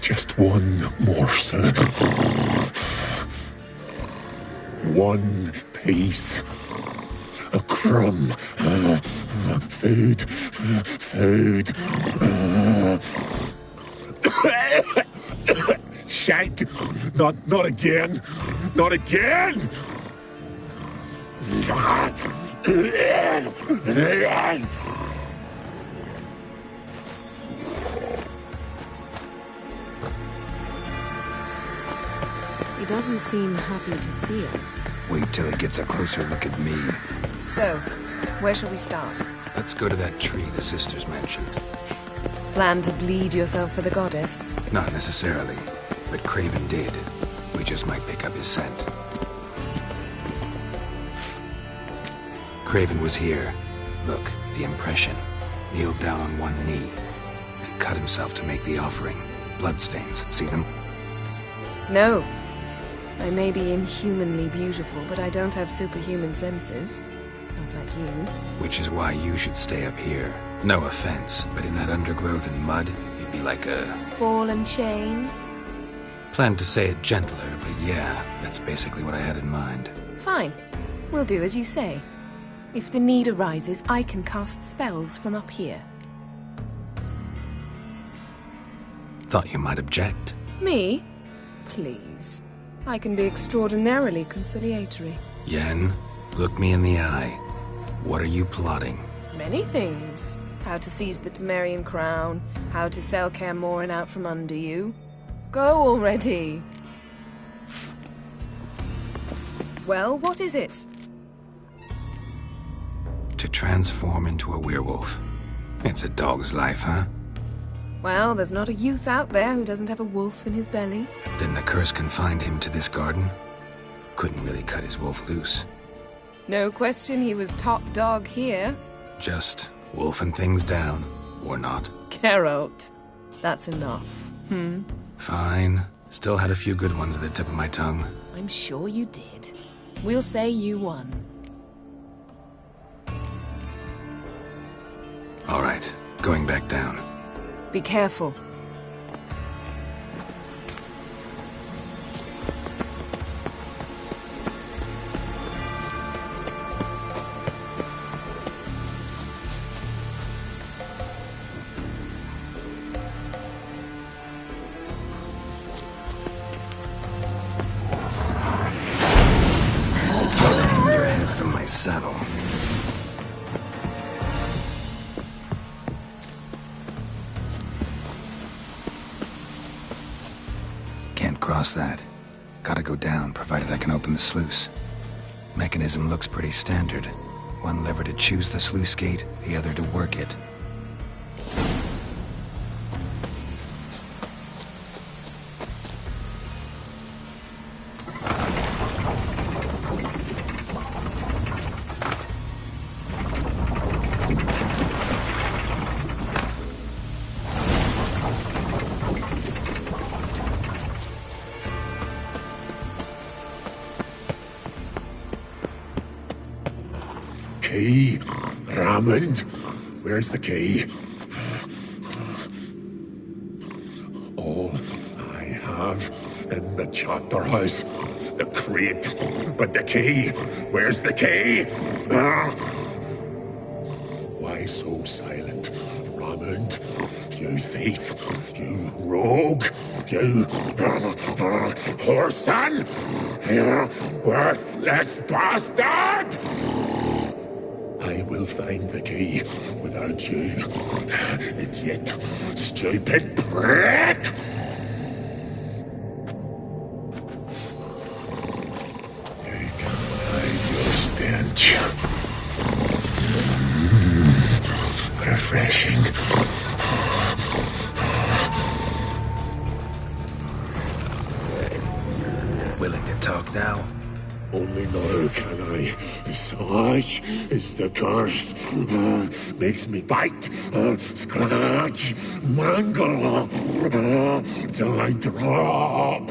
Just one morsel. One piece. A crumb. Food. Food. Shank. Not again. Not again. He doesn't seem happy to see us. Wait till he gets a closer look at me. So, where shall we start? Let's go to that tree the sisters mentioned. Plan to bleed yourself for the goddess? Not necessarily, but Craven did. We just might pick up his scent. Craven was here. Look, the impression. Kneeled down on one knee and cut himself to make the offering. Bloodstains, see them? No. I may be inhumanly beautiful, but I don't have superhuman senses. Not like you. Which is why you should stay up here. No offense, but in that undergrowth and mud, you'd be like a... Ball and chain? Planned to say it gentler, but yeah, that's basically what I had in mind. Fine. We'll do as you say. If the need arises, I can cast spells from up here. Thought you might object. Me? Please. I can be extraordinarily conciliatory. Yen, look me in the eye. What are you plotting? Many things. How to seize the Temerian crown, how to sell Kaer Morhen out from under you. Go already! Well, what is it? To transform into a werewolf. It's a dog's life, huh? Well, there's not a youth out there who doesn't have a wolf in his belly. Didn't the curse confine him to this garden? Couldn't really cut his wolf loose. No question he was top dog here. Just wolfing things down, or not. Geralt. That's enough. Fine. Still had a few good ones at the tip of my tongue. I'm sure you did. We'll say you won. All right, going back down. Be careful. Hang your head from my saddle. Cross that. Gotta go down, provided I can open the sluice. Mechanism looks pretty standard. One lever to choose the sluice gate, the other to work it. Key? Raymond? Where's the key? All I have in the chapter house. The crate. But the key? Where's the key? Why so silent, Raymond? You thief. You rogue. You whoreson. You worthless bastard! I will find the key without you, idiot, stupid prick! You can hide your stench. Refreshing. now? Only now can I. Such is the curse. Makes me bite, scratch, mangle, till I drop.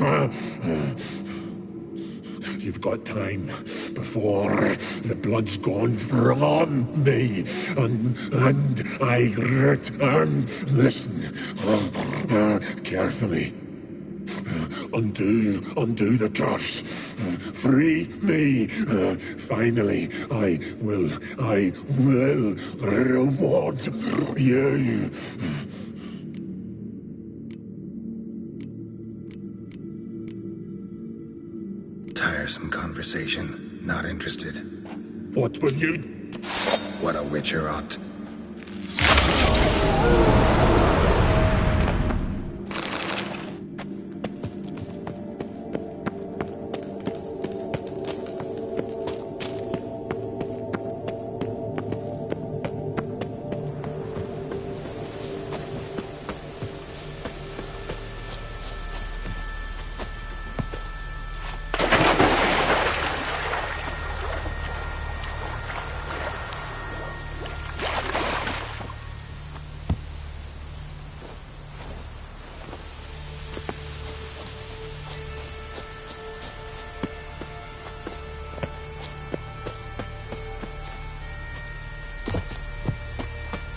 You've got time before the blood's gone from me, and I return. Listen, carefully. Undo the curse. Free me. Finally, I will reward you. Tiresome conversation. Not interested. What will you? What a witcher ought.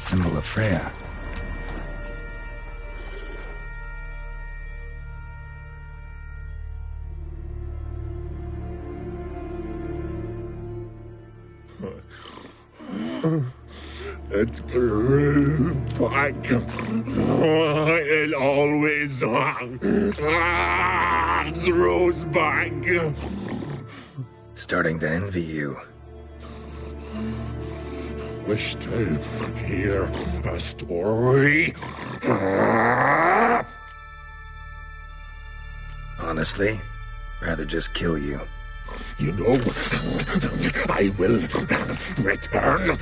Symbol of Freya. It grew back. It always grows back. Starting to envy you. Wish to hear a story? Honestly, rather just kill you. You know, I will return.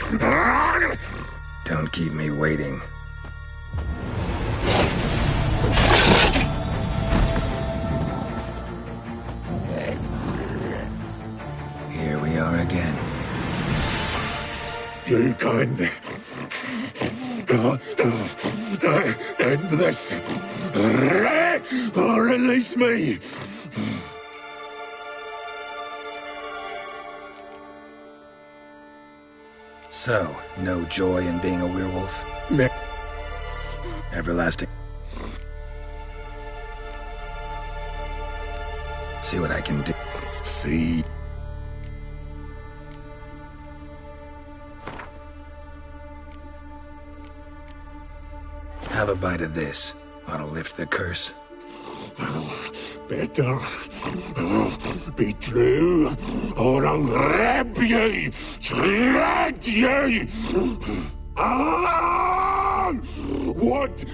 Don't keep me waiting. Here we are again. You can end this. Release me. So, no joy in being a werewolf? No. Everlasting. See what I can do. See. Have a bite of this. Ought to lift the curse. Better be true, or I'll rip you, shred you. Ah! What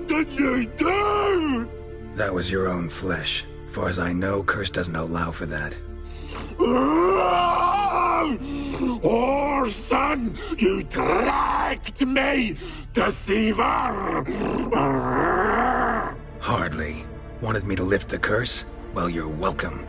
did you do? That was your own flesh. Far as I know, curse doesn't allow for that. Oh, son, you tracked me, deceiver! Hardly. Wanted me to lift the curse? Well, you're welcome.